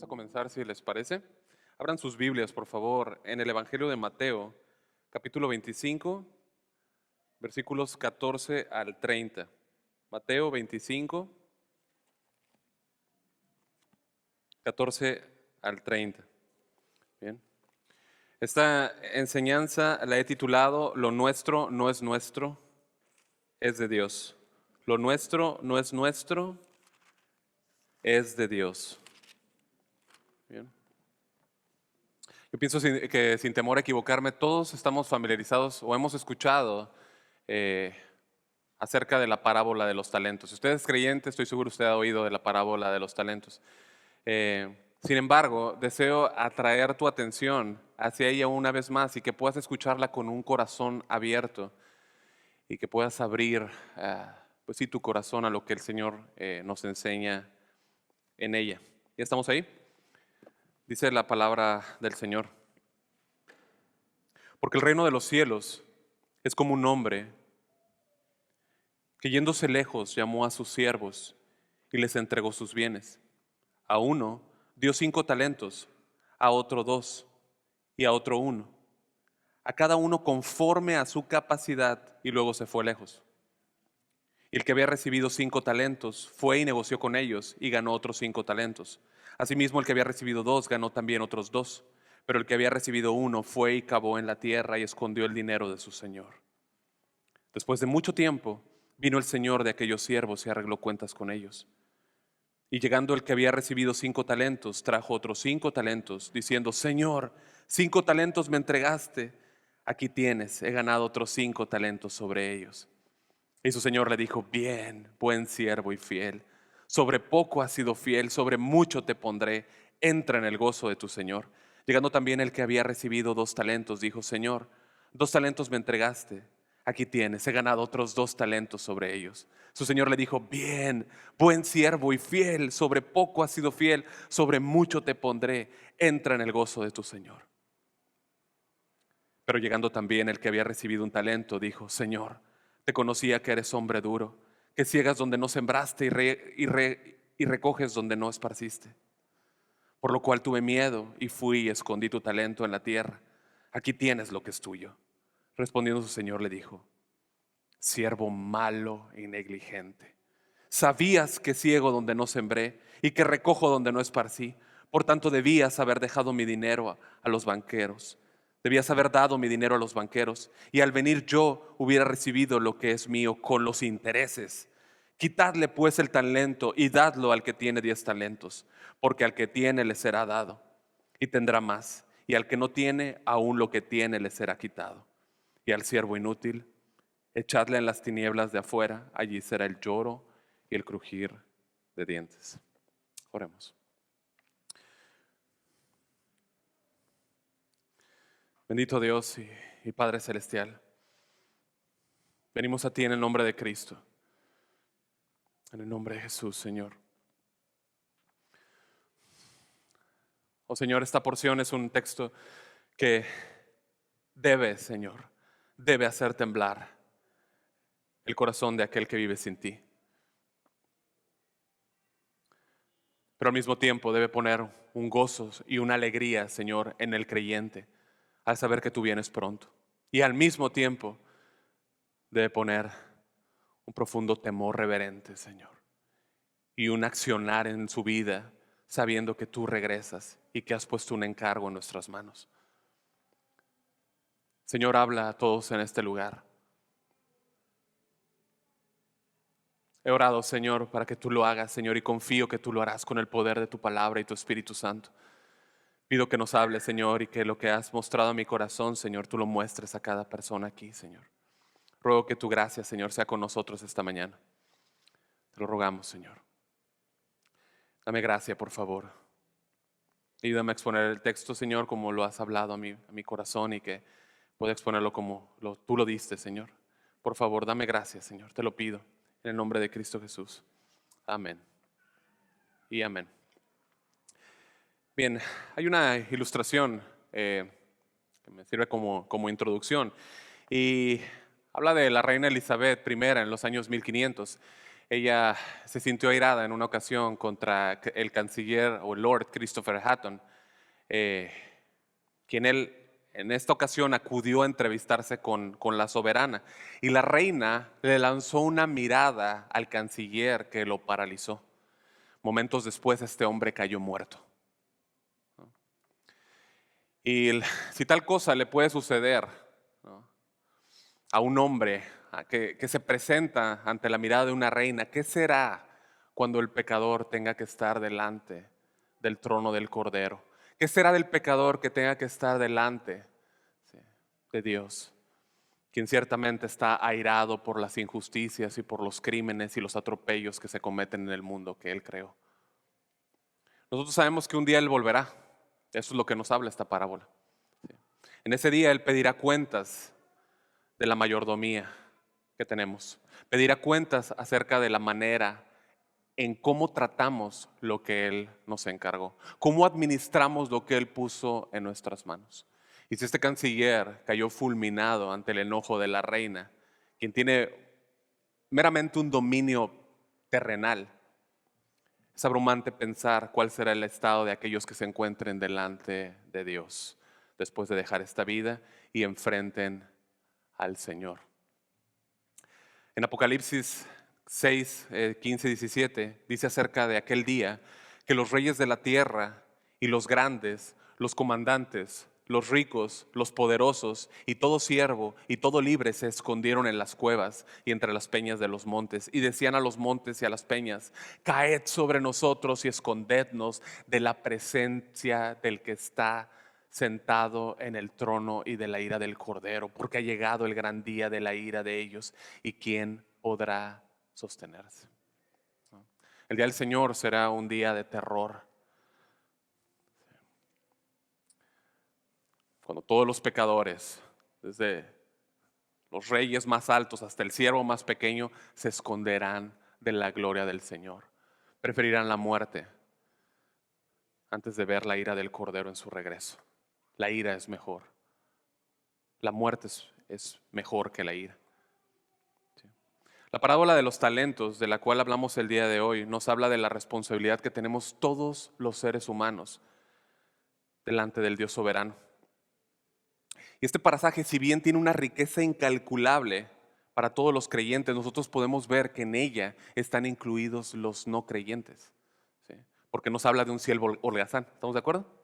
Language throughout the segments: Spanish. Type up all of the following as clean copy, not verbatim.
Vamos a comenzar, si les parece. Abran sus Biblias, por favor, en el Evangelio de Mateo, capítulo 25, versículos 14 al 30. Mateo 25, 14 al 30. Bien. Esta enseñanza la he titulado Lo nuestro no es nuestro, es de Dios. Lo nuestro no es nuestro, es de Dios. Bien. Yo pienso que sin temor a equivocarme, todos estamos familiarizados o hemos escuchado acerca de la parábola de los talentos. Si usted es creyente, estoy seguro usted ha oído de la parábola de los talentos. Sin embargo, deseo atraer tu atención hacia ella una vez más y que puedas escucharla con un corazón abierto y que puedas abrir, pues sí, tu corazón a lo que el Señor nos enseña en ella. ¿Ya estamos ahí? Dice la palabra del Señor. Porque el reino de los cielos es como un hombre que yéndose lejos llamó a sus siervos y les entregó sus bienes. A uno dio 5 talentos, a otro 2 y a otro 1. A cada uno conforme a su capacidad, y luego se fue lejos. Y el que había recibido 5 talentos fue y negoció con ellos y ganó otros 5 talentos. Asimismo, el que había recibido 2 ganó también otros 2. Pero el que había recibido 1 fue y cavó en la tierra y escondió el dinero de su señor. Después de mucho tiempo, vino el señor de aquellos siervos y arregló cuentas con ellos. Y llegando el que había recibido 5 talentos, trajo otros 5 talentos, diciendo: Señor, 5 talentos me entregaste, aquí tienes, he ganado otros 5 talentos sobre ellos. Y su señor le dijo: bien, buen siervo y fiel, sobre poco has sido fiel, sobre mucho te pondré, entra en el gozo de tu señor. Llegando también el que había recibido 2 talentos, dijo: Señor, 2 talentos me entregaste, aquí tienes, he ganado otros 2 talentos sobre ellos. Su señor le dijo: bien, buen siervo y fiel, sobre poco has sido fiel, sobre mucho te pondré, entra en el gozo de tu señor. Pero llegando también el que había recibido un talento, dijo: Señor, te conocía que eres hombre duro, que ciegas donde no sembraste y recoges donde no esparciste. Por lo cual tuve miedo y fui y escondí tu talento en la tierra. Aquí tienes lo que es tuyo. Respondiendo su señor le dijo: siervo malo y negligente, sabías que ciego donde no sembré y que recojo donde no esparcí. Por tanto debías haber dejado mi dinero a los banqueros. Debías haber dado mi dinero a los banqueros, y al venir yo hubiera recibido lo que es mío con los intereses. Quitadle pues el talento y dadlo al que tiene 10 talentos, porque al que tiene le será dado y tendrá más, y al que no tiene, aún lo que tiene le será quitado. Y al siervo inútil, echadle en las tinieblas de afuera, allí será el lloro y el crujir de dientes. Oremos. Bendito Dios y Padre Celestial, venimos a ti en el nombre de Cristo, en el nombre de Jesús, Señor. Oh Señor, esta porción es un texto que debe, Señor, debe hacer temblar el corazón de aquel que vive sin ti. Pero al mismo tiempo debe poner un gozo y una alegría, Señor, en el creyente al saber que tú vienes pronto. Y al mismo tiempo debe poner un profundo temor reverente, Señor, y un accionar en su vida sabiendo que tú regresas y que has puesto un encargo en nuestras manos. Señor, habla a todos en este lugar. He orado, Señor, para que tú lo hagas, Señor, y confío que tú lo harás con el poder de tu palabra y tu Espíritu Santo. Pido que nos hables, Señor, y que lo que has mostrado a mi corazón, Señor, tú lo muestres a cada persona aquí, Señor. Ruego que tu gracia, Señor, sea con nosotros esta mañana. Te lo rogamos, Señor. Dame gracia, por favor. Ayúdame a exponer el texto, Señor, como lo has hablado a mi corazón, y que pueda exponerlo como tú lo diste, Señor. Por favor, dame gracia, Señor, te lo pido, en el nombre de Cristo Jesús. Amén. Y amén. Bien, hay una ilustración que me sirve como introducción, y habla de la reina Elizabeth I en los años 1500. ella se sintió airada en una ocasión contra el canciller o Lord Christopher Hatton, eh, quien él en esta ocasión acudió a entrevistarse con la soberana. Y la reina le lanzó una mirada al canciller que lo paralizó. Momentos después este hombre cayó muerto. Y si tal cosa le puede suceder, ¿no?, a un hombre que se presenta ante la mirada de una reina, ¿qué será cuando el pecador tenga que estar delante del trono del Cordero? ¿Qué será del pecador que tenga que estar delante, sí, de Dios, quien ciertamente está airado por las injusticias y por los crímenes y los atropellos que se cometen en el mundo que Él creó? Nosotros sabemos que un día Él volverá. Eso es lo que nos habla esta parábola. En ese día Él pedirá cuentas de la mayordomía que tenemos. Pedirá cuentas acerca de la manera en cómo tratamos lo que Él nos encargó, cómo administramos lo que Él puso en nuestras manos. Y si este canciller cayó fulminado ante el enojo de la reina, quien tiene meramente un dominio terrenal, es abrumante pensar cuál será el estado de aquellos que se encuentren delante de Dios después de dejar esta vida y enfrenten al Señor. En Apocalipsis 6, 15 y 17 dice acerca de aquel día que los reyes de la tierra y los grandes, los comandantes, los ricos, los poderosos y todo siervo y todo libre se escondieron en las cuevas y entre las peñas de los montes y decían a los montes y a las peñas: caed sobre nosotros y escondednos de la presencia del que está sentado en el trono y de la ira del Cordero, porque ha llegado el gran día de la ira de ellos, y quién podrá sostenerse. El día del Señor será un día de terror, cuando todos los pecadores, desde los reyes más altos hasta el siervo más pequeño, se esconderán de la gloria del Señor. Preferirán la muerte antes de ver la ira del Cordero en su regreso. La ira es mejor. La muerte es mejor que la ira. ¿Sí? La parábola de los talentos, de la cual hablamos el día de hoy, nos habla de la responsabilidad que tenemos todos los seres humanos delante del Dios soberano. Y este pasaje, si bien tiene una riqueza incalculable para todos los creyentes, nosotros podemos ver que en ella están incluidos los no creyentes, ¿sí? Porque nos habla de un siervo holgazán. ¿Estamos de acuerdo?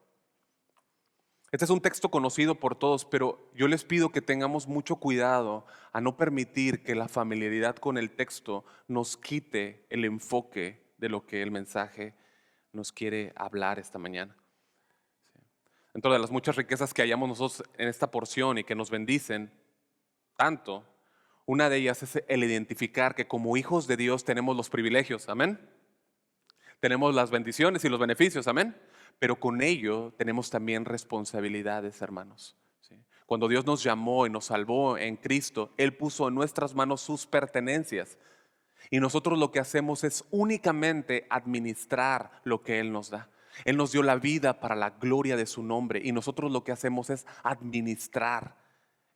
Este es un texto conocido por todos, pero yo les pido que tengamos mucho cuidado a no permitir que la familiaridad con el texto nos quite el enfoque de lo que el mensaje nos quiere hablar esta mañana. Dentro de las muchas riquezas que hallamos nosotros en esta porción y que nos bendicen tanto, una de ellas es el identificar que como hijos de Dios tenemos los privilegios, amén. Tenemos las bendiciones y los beneficios, amén. Pero con ello tenemos también responsabilidades, hermanos. ¿Sí? Cuando Dios nos llamó y nos salvó en Cristo, Él puso en nuestras manos sus pertenencias. Y nosotros lo que hacemos es únicamente administrar lo que Él nos da. Él nos dio la vida para la gloria de su nombre y nosotros lo que hacemos es administrar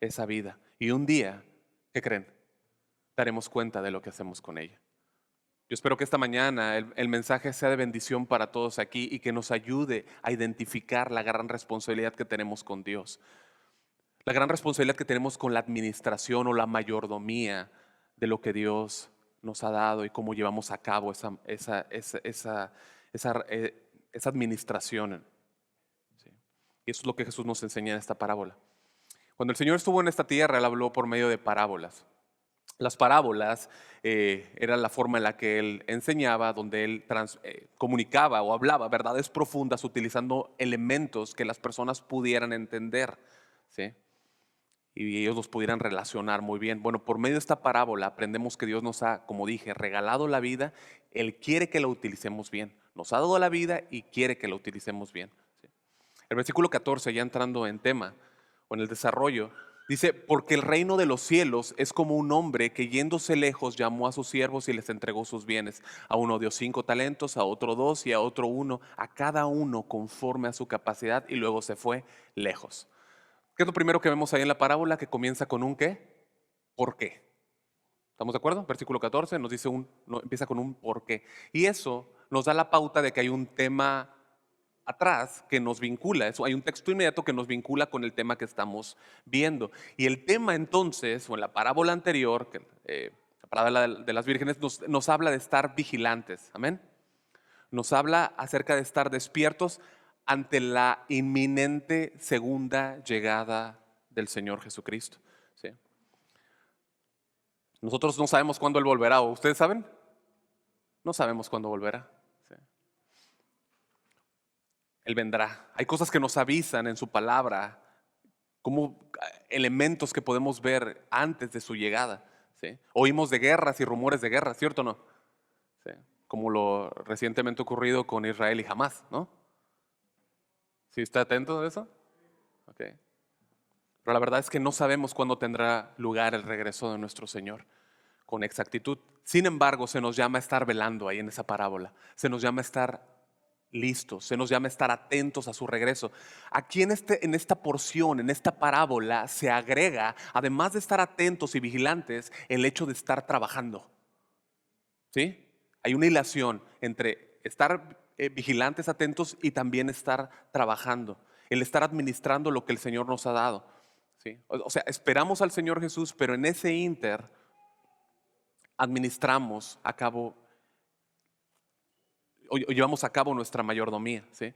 esa vida. Y un día, ¿qué creen? Daremos cuenta de lo que hacemos con ella. Yo espero que esta mañana el mensaje sea de bendición para todos aquí y que nos ayude a identificar la gran responsabilidad que tenemos con Dios. La gran responsabilidad que tenemos con la administración o la mayordomía de lo que Dios nos ha dado y cómo llevamos a cabo esa administración. ¿Sí? Y eso es lo que Jesús nos enseña en esta parábola. Cuando el Señor estuvo en esta tierra, Él habló por medio de parábolas. Las parábolas eran la forma en la que Él enseñaba, donde Él comunicaba o hablaba verdades profundas utilizando elementos que las personas pudieran entender, ¿sí? Y ellos los pudieran relacionar muy bien. Bueno, por medio de esta parábola aprendemos que Dios nos ha, como dije, regalado la vida. Él quiere que la utilicemos bien. Nos ha dado la vida y quiere que la utilicemos bien, ¿sí? El versículo 14, ya entrando en tema o en el desarrollo, dice: porque el reino de los cielos es como un hombre que yéndose lejos llamó a sus siervos y les entregó sus bienes. A uno dio 5 talentos, a otro 2 y a otro 1, a cada uno conforme a su capacidad, y luego se fue lejos. ¿Qué es lo primero que vemos ahí en la parábola? Que comienza con un ¿qué? ¿Por qué? ¿Estamos de acuerdo? Versículo 14 nos dice empieza con un por qué. Y eso nos da la pauta de que hay un tema atrás que nos vincula. Hay un texto inmediato que nos vincula con el tema que estamos viendo. Y el tema entonces, o en la parábola anterior, la parábola de las vírgenes, nos habla de estar vigilantes. Amén. Nos habla acerca de estar despiertos ante la inminente segunda llegada del Señor Jesucristo. ¿Sí? Nosotros no sabemos cuándo Él volverá. ¿O ustedes saben? No sabemos cuándo volverá. ¿Sí? Él vendrá. Hay cosas que nos avisan en su palabra, como elementos que podemos ver antes de su llegada. ¿Sí? Oímos de guerras y rumores de guerra, ¿cierto o no? ¿Sí? Como lo recientemente ocurrido con Israel y Hamás, ¿no? ¿Sí está atento a eso? Ok. Pero la verdad es que no sabemos cuándo tendrá lugar el regreso de nuestro Señor con exactitud. Sin embargo, se nos llama a estar velando ahí en esa parábola. Se nos llama a estar listos, se nos llama a estar atentos a su regreso. Aquí en esta porción, en esta parábola, se agrega, además de estar atentos y vigilantes, el hecho de estar trabajando. ¿Sí? Hay una hilación entre estar vigilantes, atentos y también estar trabajando, el estar administrando lo que el Señor nos ha dado. ¿Sí? O sea, esperamos al Señor Jesús, pero en ese inter administramos a cabo o llevamos a cabo nuestra mayordomía. ¿Sí?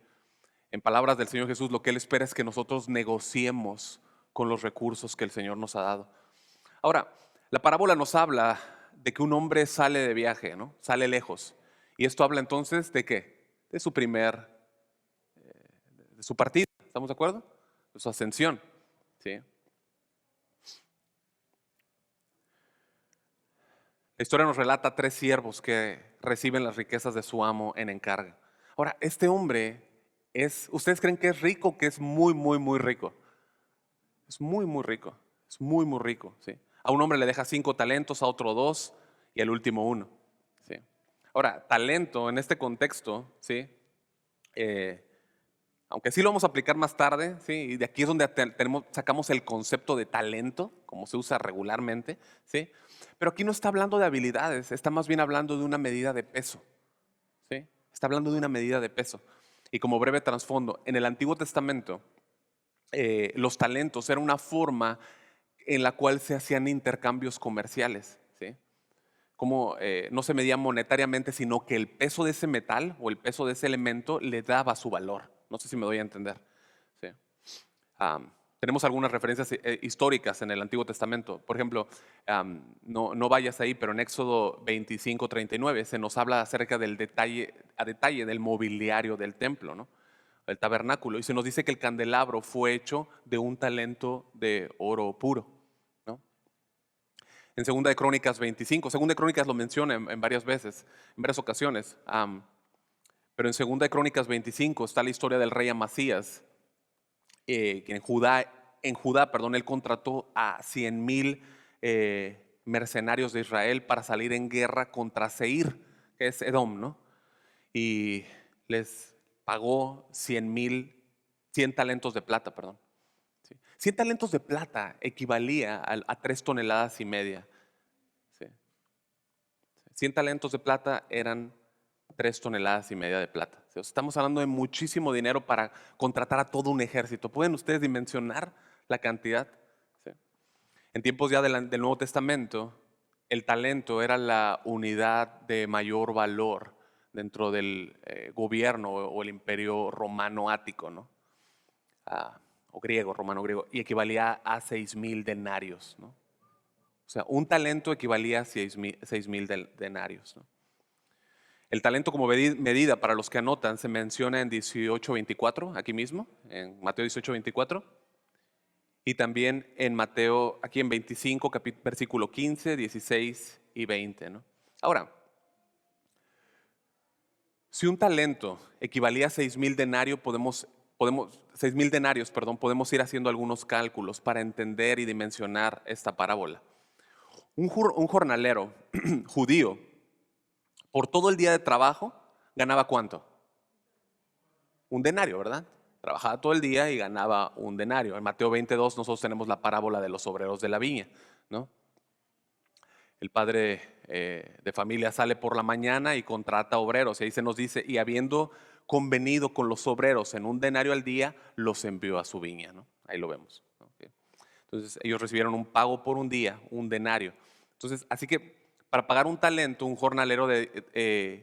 En palabras del Señor Jesús, lo que Él espera es que nosotros negociemos con los recursos que el Señor nos ha dado. Ahora, la parábola nos habla de que un hombre sale de viaje, ¿no? Sale lejos. Y esto habla entonces de qué? De de su partida, ¿estamos de acuerdo? De su ascensión, ¿sí? La historia nos relata 3 siervos que reciben las riquezas de su amo en encarga. Ahora, este hombre ¿ustedes creen que es rico, que es muy, muy, muy rico? Es muy, muy rico, es muy, muy rico, ¿sí? A un hombre le deja 5 talentos, a otro 2 y al último 1, ¿sí? Ahora, talento en este contexto, ¿sí? Eh, Aunque sí lo vamos a aplicar más tarde, ¿sí? Y de aquí es donde sacamos el concepto de talento, como se usa regularmente, ¿sí? Pero aquí no está hablando de habilidades, está más bien hablando de una medida de peso, ¿sí? Está hablando de una medida de peso. Y como breve trasfondo, en el Antiguo Testamento, los talentos era una forma en la cual se hacían intercambios comerciales, ¿sí? Como no se medía monetariamente, sino que el peso de ese metal o el peso de ese elemento le daba su valor. No sé si me doy a entender. ¿Sí? Tenemos algunas referencias históricas en el Antiguo Testamento. Por ejemplo, no vayas ahí, pero en Éxodo 25:39 se nos habla acerca del detalle del mobiliario del templo, ¿no? El tabernáculo. Y se nos dice que el candelabro fue hecho de un talento de oro puro, ¿no? En Segunda de Crónicas 25, Segunda de Crónicas lo menciona en varias veces, en varias ocasiones. Pero en Segunda de Crónicas 25 está la historia del rey Amasías, que en Judá, perdón, él contrató a 100,000 mercenarios de Israel para salir en guerra contra Seir, que es Edom, ¿no? Y les pagó 100 talentos de plata, perdón. ¿Sí? 100 talentos de plata equivalía a 3 toneladas y media. ¿Sí? 100 talentos de plata eran 3 toneladas y media de plata. O sea, estamos hablando de muchísimo dinero para contratar a todo un ejército. ¿Pueden ustedes dimensionar la cantidad? Sí. En tiempos ya del Nuevo Testamento, el talento era la unidad de mayor valor dentro del gobierno o el imperio romano ático, ¿no? O griego, romano griego, y equivalía a 6,000 denarios, ¿no? O sea, un talento equivalía a 6,000 denarios, ¿no? El talento como medida, para los que anotan, se menciona en 18:24, aquí mismo, en Mateo 18:24, y también en Mateo, aquí en 25, versículo 15, 16 y 20, ¿no? Ahora, si un talento equivalía a 6,000 denarios, 6,000 denarios, perdón, podemos ir haciendo algunos cálculos para entender y dimensionar esta parábola. Un jornalero judío, por todo el día de trabajo, ganaba ¿cuánto? Un denario, ¿verdad? Trabajaba todo el día y ganaba un denario. En Mateo 22 nosotros tenemos la parábola de los obreros de la viña, ¿no? El padre de familia sale por la mañana y contrata obreros. Y ahí se nos dice, y habiendo convenido con los obreros en un denario al día, los envió a su viña, ¿no? Ahí lo vemos, ¿no? Okay. Entonces ellos recibieron un pago por un día, un denario. Entonces, así que para pagar un talento, un jornalero debía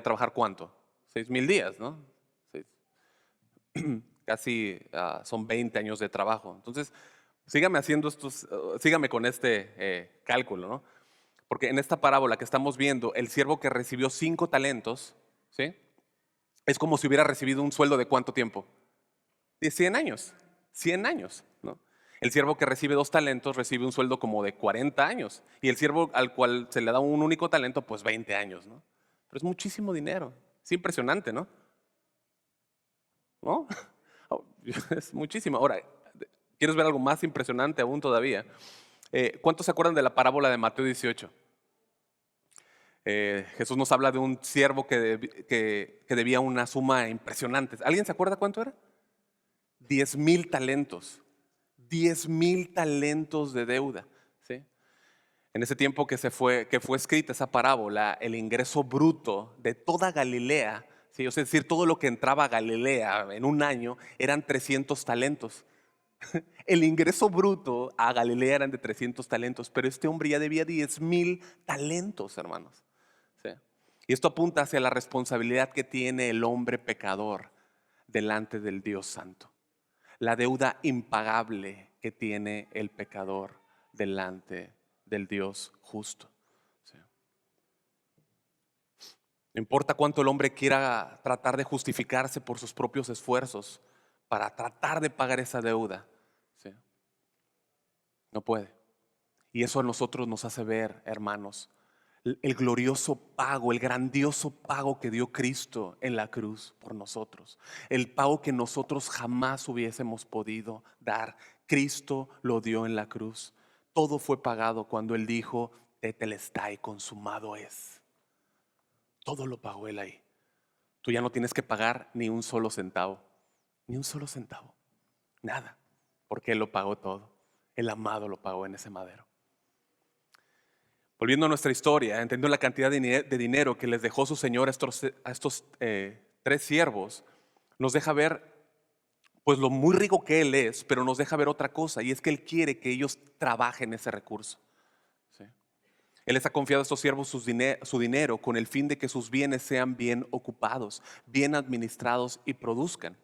trabajar ¿cuánto? 6,000 días, ¿no? Seis- Casi son 20 años de trabajo. Entonces, sígame con este cálculo, ¿no? Porque en esta parábola que estamos viendo, el siervo que recibió 5 talentos, ¿sí? Es como si hubiera recibido un sueldo de ¿cuánto tiempo? De 100 años. 100 años, ¿no? El siervo que recibe 2 talentos recibe un sueldo como de 40 años. Y el siervo al cual se le da un único talento, pues 20 años, ¿no? Pero es muchísimo dinero. Es impresionante, ¿no? ¿No? Es muchísimo. Ahora, ¿quieres ver algo más impresionante aún todavía? ¿Cuántos se acuerdan de la parábola de Mateo 18? Jesús nos habla de un siervo que debía una suma impresionante. ¿Alguien se acuerda cuánto era? 10,000 talentos. 10,000 talentos de deuda. ¿Sí? En ese tiempo que fue escrita esa parábola, el ingreso bruto de toda Galilea, ¿sí? O sea, es decir, todo lo que entraba a Galilea en un año eran 300 talentos. El ingreso bruto a Galilea eran de 300 talentos, pero este hombre ya debía 10,000 talentos, hermanos. ¿Sí? Y esto apunta hacia la responsabilidad que tiene el hombre pecador delante del Dios Santo. La deuda impagable que tiene el pecador delante del Dios justo. ¿Sí? No importa cuánto el hombre quiera tratar de justificarse por sus propios esfuerzos para tratar de pagar esa deuda, ¿sí? No puede. Y eso a nosotros nos hace ver, hermanos, el glorioso pago, el grandioso pago que dio Cristo en la cruz por nosotros. El pago que nosotros jamás hubiésemos podido dar. Cristo lo dio en la cruz. Todo fue pagado cuando Él dijo, tetelestai, consumado es. Todo lo pagó Él ahí. Tú ya no tienes que pagar ni un solo centavo. Ni un solo centavo. Nada. Porque Él lo pagó todo. El amado lo pagó en ese madero. Volviendo a nuestra historia, entendiendo la cantidad de dinero que les dejó su señor a estos 3 siervos, nos deja ver pues lo muy rico que Él es, pero nos deja ver otra cosa, y es que Él quiere que ellos trabajen ese recurso. ¿Sí? Él les ha confiado a estos siervos su dinero con el fin de que sus bienes sean bien ocupados, bien administrados y produzcan.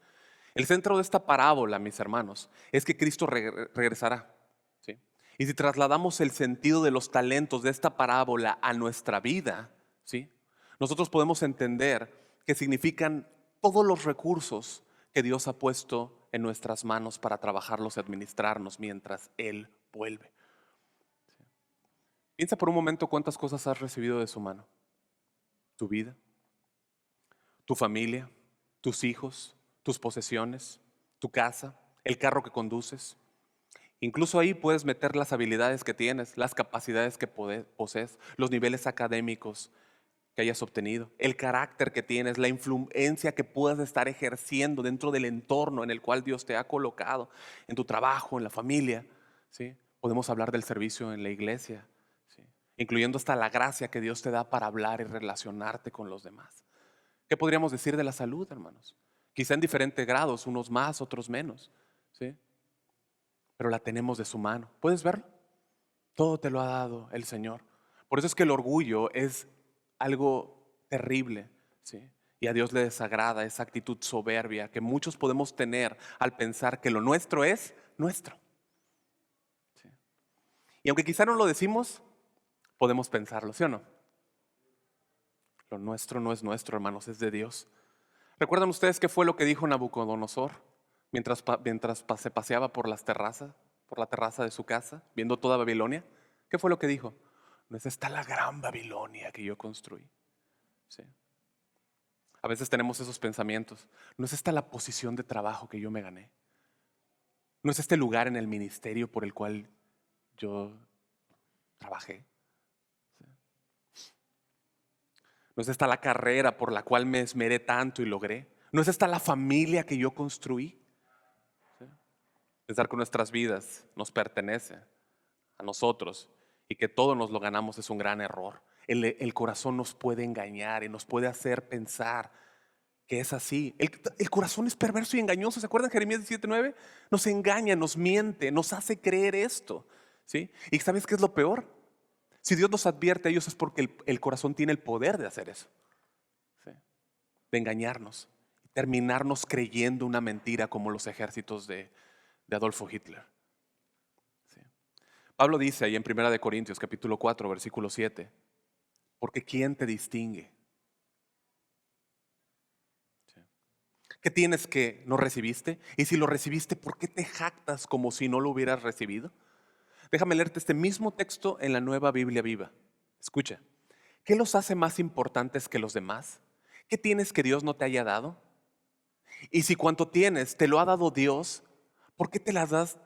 El centro de esta parábola, mis hermanos, es que Cristo regresará. ¿Sí? Y si trasladamos el sentido de los talentos de esta parábola a nuestra vida, ¿sí? Nosotros podemos entender que significan todos los recursos que Dios ha puesto en nuestras manos para trabajarlos y administrarnos mientras Él vuelve. Piensa por un momento cuántas cosas has recibido de su mano. Tu vida, tu familia, tus hijos, tus posesiones, tu casa, el carro que conduces. Incluso ahí puedes meter las habilidades que tienes, las capacidades que posees, los niveles académicos que hayas obtenido, el carácter que tienes, la influencia que puedas estar ejerciendo dentro del entorno en el cual Dios te ha colocado, en tu trabajo, en la familia. ¿Sí? Podemos hablar del servicio en la iglesia, ¿sí? Incluyendo hasta la gracia que Dios te da para hablar y relacionarte con los demás. ¿Qué podríamos decir de la salud, hermanos? Quizá en diferentes grados, unos más, otros menos, ¿sí? Pero la tenemos de su mano. ¿Puedes verlo? Todo te lo ha dado el Señor. Por eso es que el orgullo es algo terrible, ¿sí? Y a Dios le desagrada esa actitud soberbia que muchos podemos tener al pensar que lo nuestro es nuestro. ¿Sí? Y aunque quizá no lo decimos, podemos pensarlo, ¿sí o no? Lo nuestro no es nuestro, hermanos, es de Dios. ¿Recuerdan ustedes qué fue lo que dijo Nabucodonosor mientras se paseaba por las terrazas, por la terraza de su casa, viendo toda Babilonia? ¿Qué fue lo que dijo? No es esta la gran Babilonia que yo construí. ¿Sí? A veces tenemos esos pensamientos. No es esta la posición de trabajo que yo me gané. No es este lugar en el ministerio por el cual yo trabajé. ¿Sí? No es esta la carrera por la cual me esmeré tanto y logré. No es esta la familia que yo construí. ¿Sí? Pensar que nuestras vidas nos pertenecen a nosotros y que todos nos lo ganamos es un gran error. El corazón nos puede engañar y nos puede hacer pensar que es así. El corazón es perverso y engañoso. ¿Se acuerdan Jeremías 17:9? Nos engaña, nos miente, nos hace creer esto. ¿Sí? ¿Y sabes qué es lo peor? Si Dios nos advierte a ellos es porque el corazón tiene el poder de hacer eso. ¿Sí? De engañarnos. Terminarnos creyendo una mentira como los ejércitos de Adolfo Hitler. ¿Sí? Pablo dice ahí en 1 Corintios capítulo 4 versículo 7, porque ¿quién te distingue? ¿Qué tienes que no recibiste? Y si lo recibiste, ¿por qué te jactas como si no lo hubieras recibido? Déjame leerte este mismo texto en la Nueva Biblia Viva. Escucha, ¿qué los hace más importantes que los demás? ¿Qué tienes que Dios no te haya dado? Y si cuanto tienes te lo ha dado Dios, ¿por qué te las das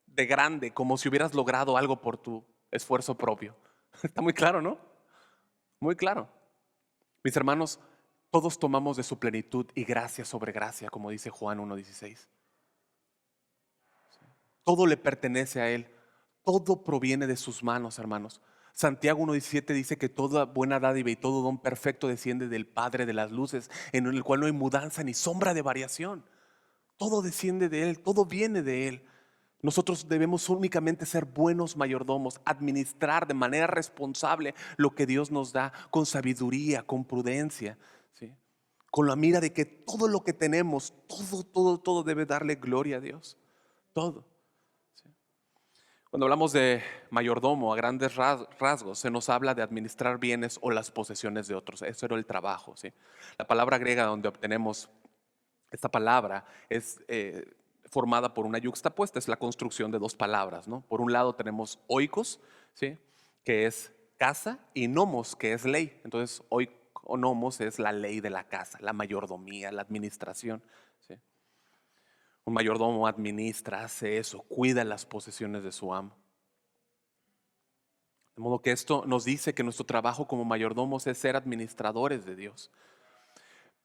de grande como si hubieras logrado algo por tu esfuerzo propio? Está muy claro, ¿no? Muy claro. Mis hermanos, todos tomamos de su plenitud y gracia sobre gracia, como dice Juan 1:16. Todo le pertenece a Él. Todo proviene de sus manos, hermanos. Santiago 1:17 dice que toda buena dádiva y todo don perfecto desciende del Padre de las luces, en el cual no hay mudanza ni sombra de variación. Todo desciende de Él, todo viene de Él. Nosotros debemos únicamente ser buenos mayordomos, administrar de manera responsable lo que Dios nos da, con sabiduría, con prudencia, ¿sí? Con la mira de que todo lo que tenemos, todo debe darle gloria a Dios. Todo. Cuando hablamos de mayordomo, a grandes rasgos, se nos habla de administrar bienes o las posesiones de otros. Eso era el trabajo, ¿sí? La palabra griega donde obtenemos esta palabra es formada por una yuxtapuesta, es la construcción de dos palabras, ¿no? Por un lado tenemos oikos, ¿sí? Que es casa, y nomos, que es ley. Entonces, o nomos es la ley de la casa, la mayordomía, la administración, ¿sí? Un mayordomo administra, hace eso, cuida las posesiones de su amo. De modo que esto nos dice que nuestro trabajo como mayordomos es ser administradores de Dios.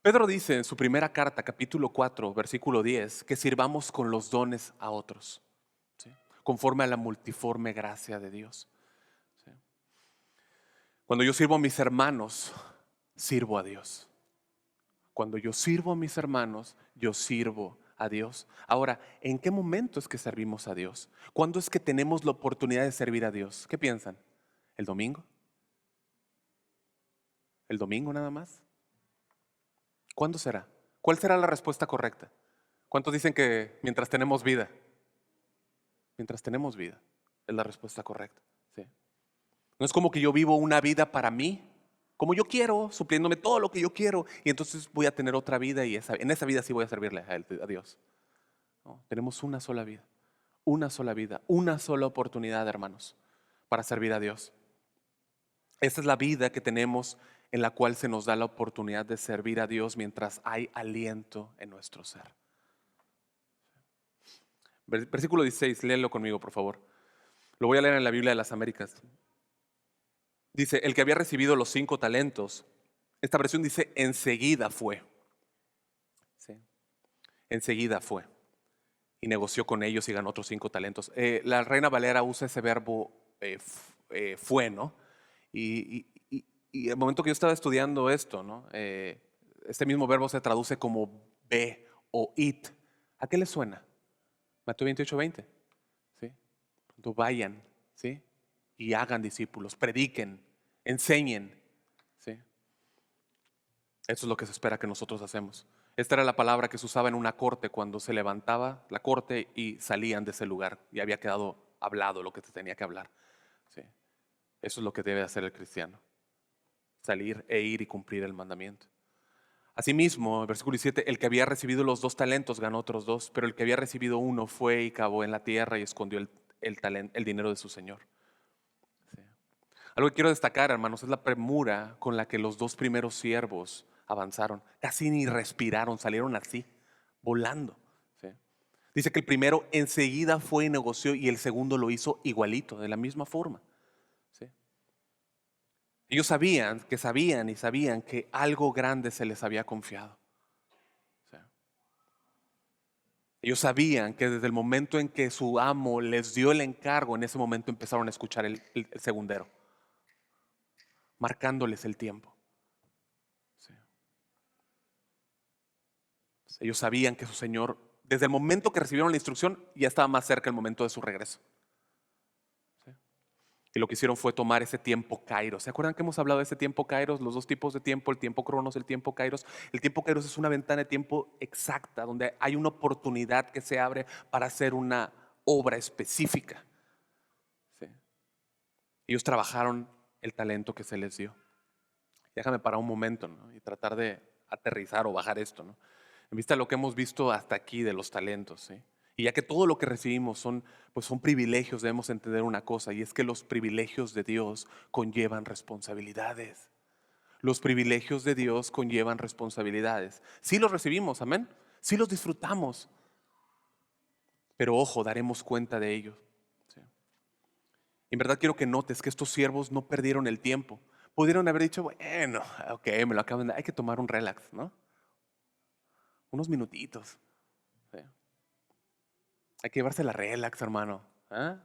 Pedro dice en su primera carta, capítulo 4, versículo 10, que sirvamos con los dones a otros, ¿sí? Conforme a la multiforme gracia de Dios, ¿sí? Cuando yo sirvo a mis hermanos, sirvo a Dios. Cuando yo sirvo a mis hermanos, yo sirvo a Dios. Ahora, ¿en qué momento es que servimos a Dios? ¿Cuándo es que tenemos la oportunidad de servir a Dios? ¿Qué piensan? ¿El domingo? ¿El domingo nada más? ¿Cuándo será? ¿Cuál será la respuesta correcta? ¿Cuántos dicen que mientras tenemos vida? Mientras tenemos vida es la respuesta correcta, ¿sí? No es como que yo vivo una vida para mí, como yo quiero, supliéndome todo lo que yo quiero, y entonces voy a tener otra vida y en esa vida sí voy a servirle a Dios. No, tenemos una sola vida, una sola oportunidad, hermanos, para servir a Dios. Esta es la vida que tenemos en la cual se nos da la oportunidad de servir a Dios mientras hay aliento en nuestro ser. Versículo 16, léelo conmigo, por favor. Lo voy a leer en la Biblia de las Américas. Dice, el que había recibido los 5 talentos, esta versión dice, enseguida fue. ¿Sí? Enseguida fue. Y negoció con ellos y ganó otros 5 talentos. La Reina Valera usa ese verbo fue, ¿no? Y el momento que yo estaba estudiando esto, ¿no? Este mismo verbo se traduce como ve o it. ¿A qué le suena? Mateo 28:20. ¿Sí? Entonces vayan, ¿sí? Y hagan discípulos, prediquen, enseñen, ¿sí? Eso es lo que se espera que nosotros hacemos. Esta era la palabra que se usaba en una corte cuando se levantaba la corte y salían de ese lugar y había quedado hablado lo que se tenía que hablar, ¿sí? Eso es lo que debe hacer el cristiano, salir e ir y cumplir el mandamiento. Asimismo, versículo 17, el que había recibido los 2 talentos ganó otros 2, pero el que había recibido 1 fue y cavó en la tierra y escondió el dinero de su señor. Sí. Algo que quiero destacar, hermanos, es la premura con la que los 2 primeros siervos avanzaron. Casi ni respiraron, salieron así, volando. ¿Sí? Dice que el primero enseguida fue y negoció y el segundo lo hizo igualito, de la misma forma. ¿Sí? Ellos sabían que algo grande se les había confiado. ¿Sí? Ellos sabían que desde el momento en que su amo les dio el encargo, en ese momento empezaron a escuchar el segundero, marcándoles el tiempo. Sí. Ellos sabían que su Señor, desde el momento que recibieron la instrucción, ya estaba más cerca el momento de su regreso. ¿Sí? Y lo que hicieron fue tomar ese tiempo kairos. ¿Se acuerdan que hemos hablado de ese tiempo kairos? Los dos tipos de tiempo, el tiempo cronos, el tiempo kairos. El tiempo kairos es una ventana de tiempo exacta, donde hay una oportunidad que se abre para hacer una obra específica. ¿Sí? Ellos trabajaron el talento que se les dio. Déjame parar un momento, ¿no? Y tratar de aterrizar o bajar esto, ¿no? En vista de lo que hemos visto hasta aquí de los talentos, ¿sí? Y ya que todo lo que recibimos pues son privilegios, debemos entender una cosa, y es que los privilegios de Dios conllevan responsabilidades. Los privilegios de Dios conllevan responsabilidades. Sí los recibimos, amén. Sí los disfrutamos, pero ojo, daremos cuenta de ellos. ¿Sí? En verdad quiero que notes que estos siervos no perdieron el tiempo. Pudieron haber dicho, bueno, ok, me lo acaban de... Hay que tomar un relax, ¿no? Unos minutitos. ¿Sí? Hay que llevarse la relax, hermano. ¿Ah?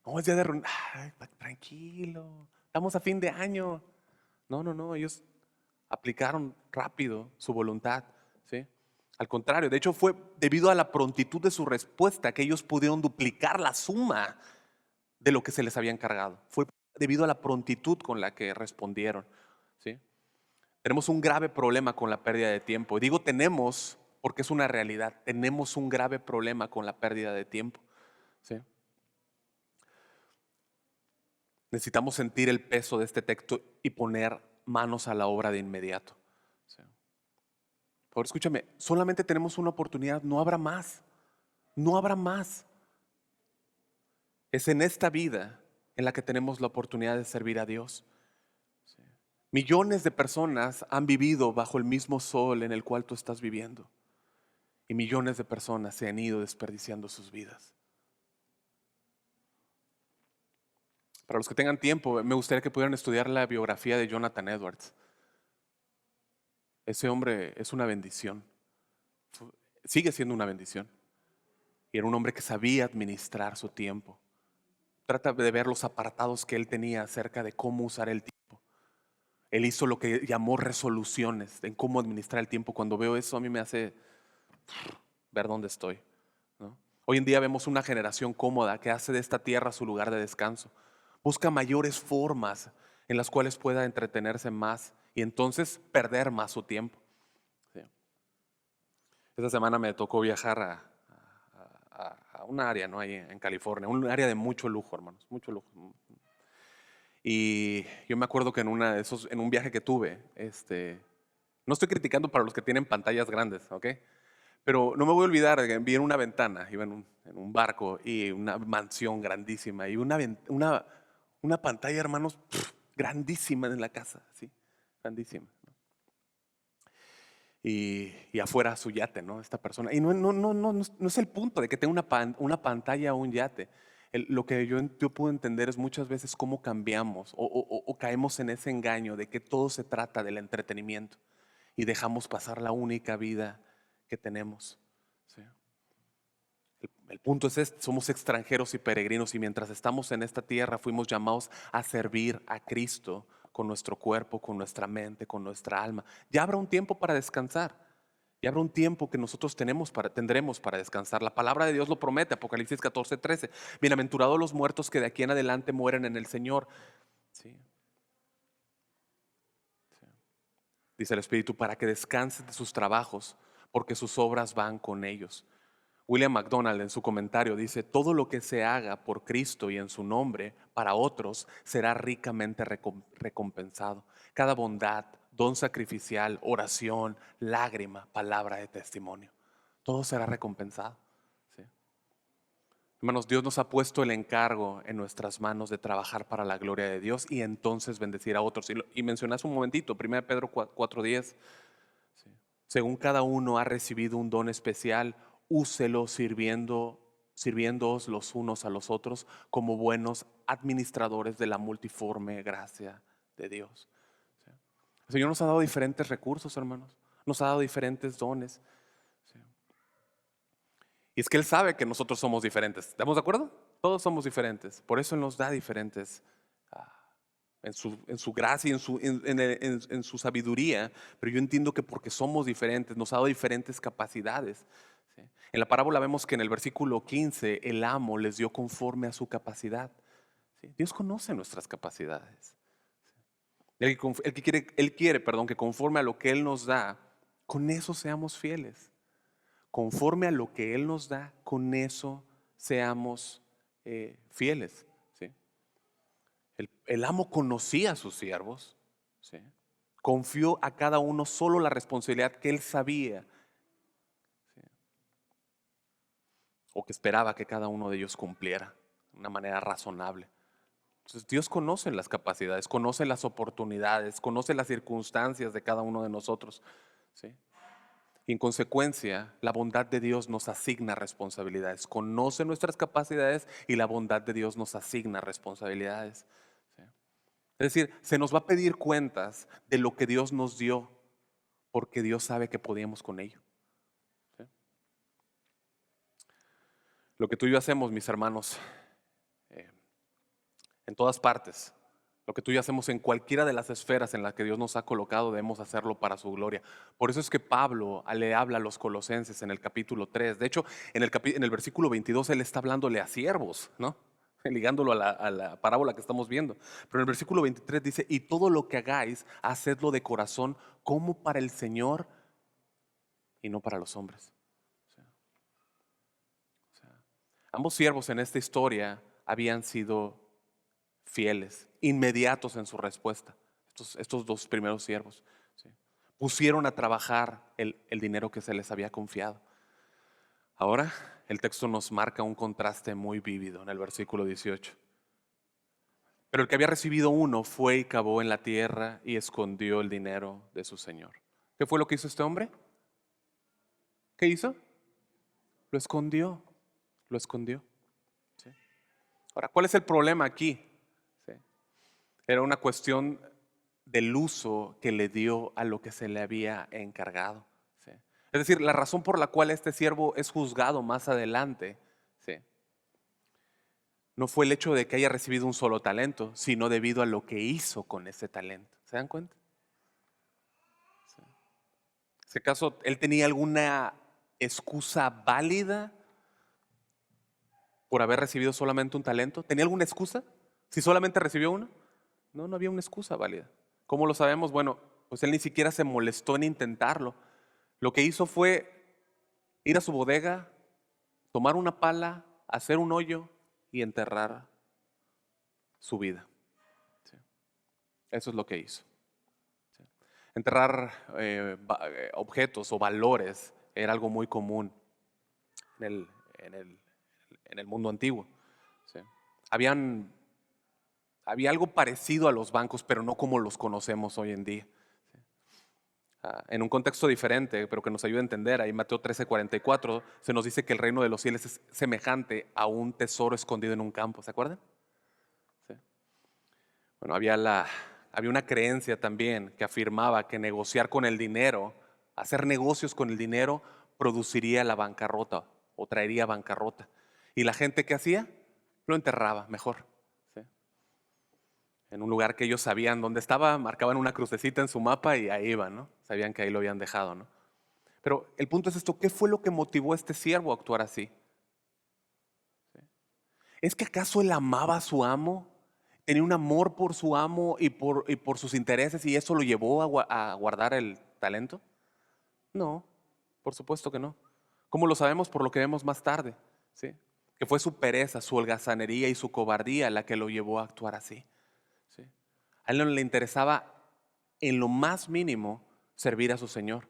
No, es día de reunión. Ay, tranquilo. Estamos a fin de año. No, no, no. Ellos aplicaron rápido su voluntad. ¿Sí? Al contrario, de hecho fue debido a la prontitud de su respuesta que ellos pudieron duplicar la suma de lo que se les había encargado. Fue debido a la prontitud con la que respondieron. ¿Sí? Tenemos un grave problema con la pérdida de tiempo. Y digo tenemos porque es una realidad. Tenemos un grave problema con la pérdida de tiempo. ¿Sí? Necesitamos sentir el peso de este texto y poner manos a la obra de inmediato. ¿Sí? Por favor, escúchame, solamente tenemos una oportunidad, no habrá más. No habrá más. Es en esta vida en la que tenemos la oportunidad de servir a Dios. ¿Sí? Millones de personas han vivido bajo el mismo sol en el cual tú estás viviendo. Y millones de personas se han ido desperdiciando sus vidas. Para los que tengan tiempo, me gustaría que pudieran estudiar la biografía de Jonathan Edwards. Ese hombre es una bendición. Sigue siendo una bendición. Y era un hombre que sabía administrar su tiempo. Trata de ver los apartados que él tenía acerca de cómo usar el tiempo. Él hizo lo que llamó resoluciones en cómo administrar el tiempo. Cuando veo eso a mí me hace ver dónde estoy, ¿no? Hoy en día vemos una generación cómoda que hace de esta tierra su lugar de descanso. Busca mayores formas en las cuales pueda entretenerse más y entonces perder más su tiempo. ¿Sí? Esta semana me tocó viajar a un área, ¿no? Ahí en California, un área de mucho lujo, hermanos, mucho lujo. Y yo me acuerdo que en un viaje que tuve, no estoy criticando para los que tienen pantallas grandes, ¿ok? Pero no me voy a olvidar de que vi en una ventana, iba en un barco y una mansión grandísima y una pantalla, hermanos, grandísima en la casa, sí, grandísima. Y afuera su yate, ¿no? Esta persona. Y no es el punto de que tenga una pantalla o un yate. Lo que yo puedo entender es muchas veces cómo cambiamos o caemos en ese engaño de que todo se trata del entretenimiento y dejamos pasar la única vida que tenemos. ¿Sí? El punto es este: somos extranjeros y peregrinos y mientras estamos en esta tierra fuimos llamados a servir a Cristo con nuestro cuerpo, con nuestra mente, con nuestra alma. Ya habrá un tiempo para descansar. Ya habrá un tiempo que nosotros tendremos para descansar. La palabra de Dios lo promete, Apocalipsis 14:13. Bienaventurados los muertos que de aquí en adelante mueren en el Señor. Sí, sí. Dice el Espíritu, para que descansen de sus trabajos, porque sus obras van con ellos. William MacDonald en su comentario dice, todo lo que se haga por Cristo y en su nombre para otros será ricamente recompensado. Cada bondad, don sacrificial, oración, lágrima, palabra de testimonio, todo será recompensado. ¿Sí? Hermanos, Dios nos ha puesto el encargo en nuestras manos de trabajar para la gloria de Dios y entonces bendecir a otros. Y mencionas un momentito, 1 Pedro 4:10. ¿Sí? Según cada uno ha recibido un don especial, úselo sirviéndoos los unos a los otros como buenos administradores de la multiforme gracia de Dios. ¿Sí? El Señor nos ha dado diferentes recursos, hermanos. Nos ha dado diferentes dones. ¿Sí? Y es que Él sabe que nosotros somos diferentes. ¿Estamos de acuerdo? Todos somos diferentes. Por eso Él nos da diferentes en su gracia y en su sabiduría. Pero yo entiendo que porque somos diferentes, nos ha dado diferentes capacidades. ¿Sí? En la parábola vemos que en el versículo 15 el amo les dio conforme a su capacidad. ¿Sí? Dios conoce nuestras capacidades. Él quiere, perdón, que conforme a lo que Él nos da, con eso seamos fieles. Conforme a lo que Él nos da, con eso seamos fieles. ¿Sí? El amo conocía a sus siervos, ¿sí? Confió a cada uno solo la responsabilidad que Él sabía, ¿sí? O que esperaba que cada uno de ellos cumpliera de una manera razonable. Entonces Dios conoce las capacidades, conoce las oportunidades, conoce las circunstancias de cada uno de nosotros, ¿sí? Y en consecuencia, la bondad de Dios nos asigna responsabilidades. Conoce nuestras capacidades y la bondad de Dios nos asigna responsabilidades. ¿Sí? Es decir, se nos va a pedir cuentas de lo que Dios nos dio, porque Dios sabe que podíamos con ello. ¿Sí? Lo que tú y yo hacemos, mis hermanos, en todas partes, lo que tú y yo hacemos en cualquiera de las esferas en las que Dios nos ha colocado, debemos hacerlo para su gloria. Por eso es que Pablo le habla a los colosenses en el capítulo 3. De hecho, en el versículo 22 él está hablándole a siervos, ¿no? Ligándolo a la parábola que estamos viendo. Pero en el versículo 23 dice, y todo lo que hagáis, hacedlo de corazón como para el Señor y no para los hombres. Ambos siervos en esta historia habían sido fieles, inmediatos en su respuesta. Estos dos primeros siervos, ¿sí? Pusieron a trabajar el dinero que se les había confiado. Ahora el texto nos marca un contraste muy vívido en el versículo 18. Pero el que había recibido uno fue y cavó en la tierra y escondió el dinero de su señor. ¿Qué fue lo que hizo este hombre? ¿Qué hizo? Lo escondió, lo escondió. ¿Sí? Ahora, ¿cuál es el problema aquí? ¿Sí? Era una cuestión del uso que le dio a lo que se le había encargado. ¿Sí? Es decir, la razón por la cual este siervo es juzgado más adelante, ¿sí? No fue el hecho de que haya recibido un solo talento, sino debido a lo que hizo con ese talento. ¿Se dan cuenta? ¿Sí? En ese caso, ¿él tenía alguna excusa válida por haber recibido solamente un talento? ¿Tenía alguna excusa? Si solamente recibió uno. No, no había una excusa válida. ¿Cómo lo sabemos? Bueno, pues él ni siquiera se molestó en intentarlo. Lo que hizo fue ir a su bodega, tomar una pala, hacer un hoyo y enterrar su vida. ¿Sí? Eso es lo que hizo. ¿Sí? Enterrar objetos o valores era algo muy común en el mundo antiguo. ¿Sí? Había algo parecido a los bancos, pero no como los conocemos hoy en día. En un contexto diferente, pero que nos ayuda a entender, ahí Mateo 13:44 se nos dice que el reino de los cielos es semejante a un tesoro escondido en un campo, ¿se acuerdan? Sí. Bueno, había una creencia también que afirmaba que negociar con el dinero, hacer negocios con el dinero, produciría la bancarrota o traería bancarrota. ¿Y la gente qué hacía? Lo enterraba mejor. ¿Sí? En un lugar que ellos sabían dónde estaba, marcaban una crucecita en su mapa y ahí iban, ¿no? Sabían que ahí lo habían dejado, ¿no? Pero el punto es esto, ¿qué fue lo que motivó a este siervo a actuar así? ¿Sí? ¿Es que acaso él amaba a su amo? ¿Tenía un amor por su amo y por sus intereses y eso lo llevó a guardar el talento? No, por supuesto que no. ¿Cómo lo sabemos? Por lo que vemos más tarde, ¿sí? Que fue su pereza, su holgazanería y su cobardía la que lo llevó a actuar así. ¿Sí? A él no le interesaba en lo más mínimo servir a su Señor.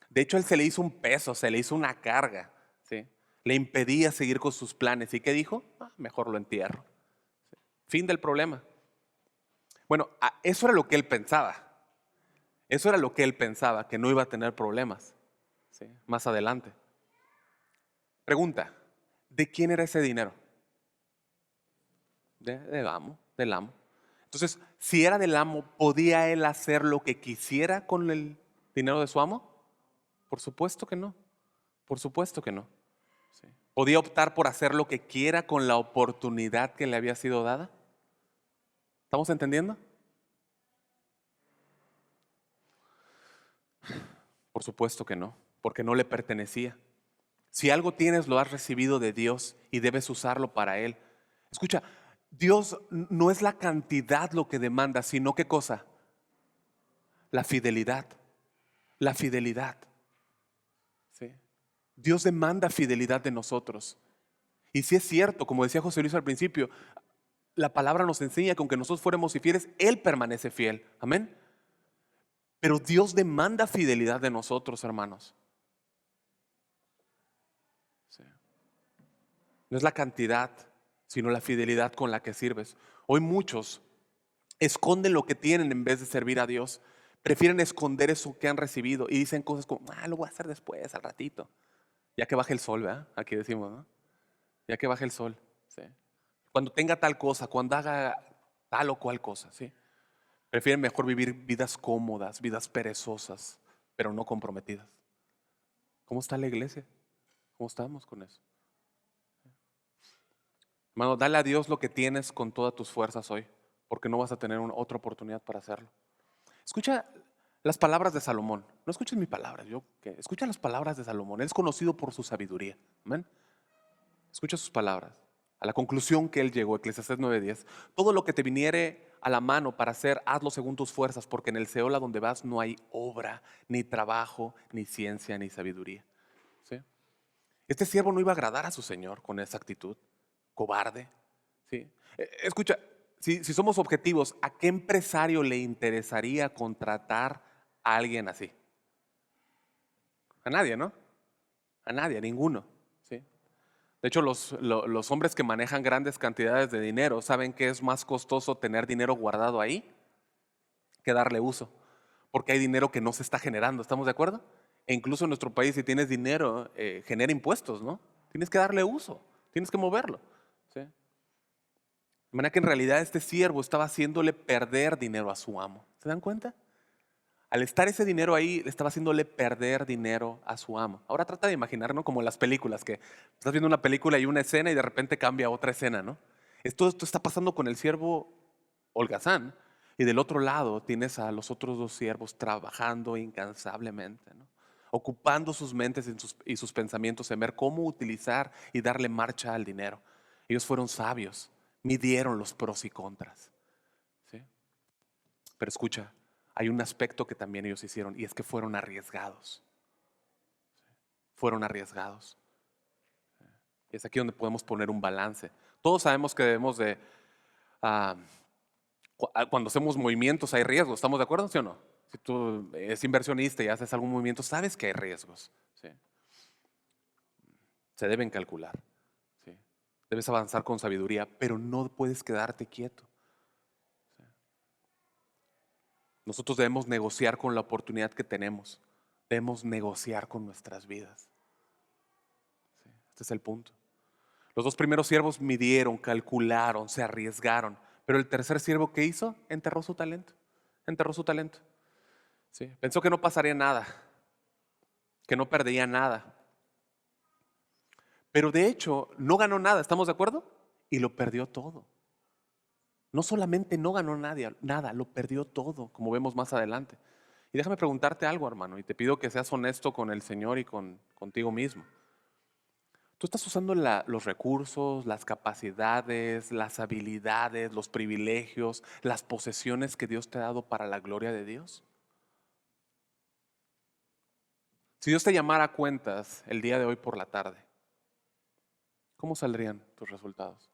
De hecho, a él se le hizo un peso, se le hizo una carga, ¿sí? Le impedía seguir con sus planes. ¿Y qué dijo? Mejor lo entierro. ¿Sí? Fin del problema. Bueno, eso era lo que él pensaba. Eso era lo que él pensaba, que no iba a tener problemas, ¿sí? Más adelante. Pregunta, ¿de quién era ese dinero? Del amo. Entonces, si era del amo, ¿podía él hacer lo que quisiera con el dinero de su amo? Por supuesto que no. Por supuesto que no. ¿Sí? Podía optar por hacer lo que quiera con la oportunidad que le había sido dada. ¿Estamos entendiendo? Por supuesto que no, porque no le pertenecía. Si algo tienes, lo has recibido de Dios y debes usarlo para Él. Escucha, Dios no es la cantidad lo que demanda, sino qué cosa, la fidelidad. La fidelidad. ¿Sí? Dios demanda fidelidad de nosotros. Y si es cierto, como decía José Luis al principio, la palabra nos enseña que aunque nosotros fuéramos infieles, Él permanece fiel. Amén. Pero Dios demanda fidelidad de nosotros, hermanos. Sí. No es la cantidad, sino la fidelidad con la que sirves. Hoy muchos esconden lo que tienen en vez de servir a Dios. Prefieren esconder eso que han recibido y dicen cosas como, lo voy a hacer después, al ratito. Ya que baje el sol, ¿verdad? Aquí decimos, ¿no? Ya que baje el sol. ¿Sí? Cuando tenga tal cosa, cuando haga tal o cual cosa, ¿sí? Prefieren mejor vivir vidas cómodas, vidas perezosas, pero no comprometidas. ¿Cómo está la iglesia? ¿Cómo estamos con eso? Hermano, dale a Dios lo que tienes con todas tus fuerzas hoy, porque no vas a tener otra oportunidad para hacerlo. Escucha las palabras de Salomón. No escuches mis palabras, escucha las palabras de Salomón. Él es conocido por su sabiduría. Amén. Escucha sus palabras. A la conclusión que él llegó, Eclesiastés 9:10. Todo lo que te viniere a la mano para hacer, hazlo según tus fuerzas, porque en el Seol a donde vas no hay obra, ni trabajo, ni ciencia, ni sabiduría. ¿Sí? Este siervo no iba a agradar a su señor con esa actitud, cobarde. ¿Sí? Escucha, si somos objetivos, ¿a qué empresario le interesaría contratar a alguien así? A nadie, ¿no? A nadie, a ninguno. ¿Sí? De hecho, los hombres que manejan grandes cantidades de dinero saben que es más costoso tener dinero guardado ahí que darle uso, porque hay dinero que no se está generando, ¿estamos de acuerdo? E incluso en nuestro país, si tienes dinero, genera impuestos, ¿no? Tienes que darle uso, tienes que moverlo. ¿Sí? De manera que en realidad este siervo estaba haciéndole perder dinero a su amo. ¿Se dan cuenta? Al estar ese dinero ahí, estaba haciéndole perder dinero a su amo. Ahora trata de imaginar, ¿no? Como en las películas, que estás viendo una película y una escena y de repente cambia a otra escena, ¿no? Esto está pasando con el siervo holgazán. Y del otro lado tienes a los otros dos siervos trabajando incansablemente, ¿no? Ocupando sus mentes y sus pensamientos en ver cómo utilizar y darle marcha al dinero. Ellos fueron sabios, midieron los pros y contras. ¿Sí? Pero escucha, hay un aspecto que también ellos hicieron y es que fueron arriesgados. Fueron arriesgados. Y es aquí donde podemos poner un balance. Todos sabemos que debemos de, ah, cuando hacemos movimientos hay riesgos, ¿estamos de acuerdo, sí o no? Si tú eres inversionista y haces algún movimiento, sabes que hay riesgos. ¿Sí? Se deben calcular. ¿Sí? Debes avanzar con sabiduría, pero no puedes quedarte quieto. ¿Sí? Nosotros debemos negociar con la oportunidad que tenemos. Debemos negociar con nuestras vidas. ¿Sí? Este es el punto. Los dos primeros siervos midieron, calcularon, se arriesgaron. Pero el tercer siervo, ¿qué hizo? Enterró su talento. Enterró su talento. ¿Sí? Pensó que no pasaría nada, que no perdería nada. Pero de hecho, no ganó nada, ¿estamos de acuerdo? Y lo perdió todo. No solamente no ganó nada, lo perdió todo, como vemos más adelante. Y déjame preguntarte algo, hermano, y te pido que seas honesto con el Señor y contigo mismo. ¿Tú estás usando los recursos, las capacidades, las habilidades, los privilegios, las posesiones que Dios te ha dado para la gloria de Dios? Si Dios te llamara a cuentas el día de hoy por la tarde, ¿cómo saldrían tus resultados?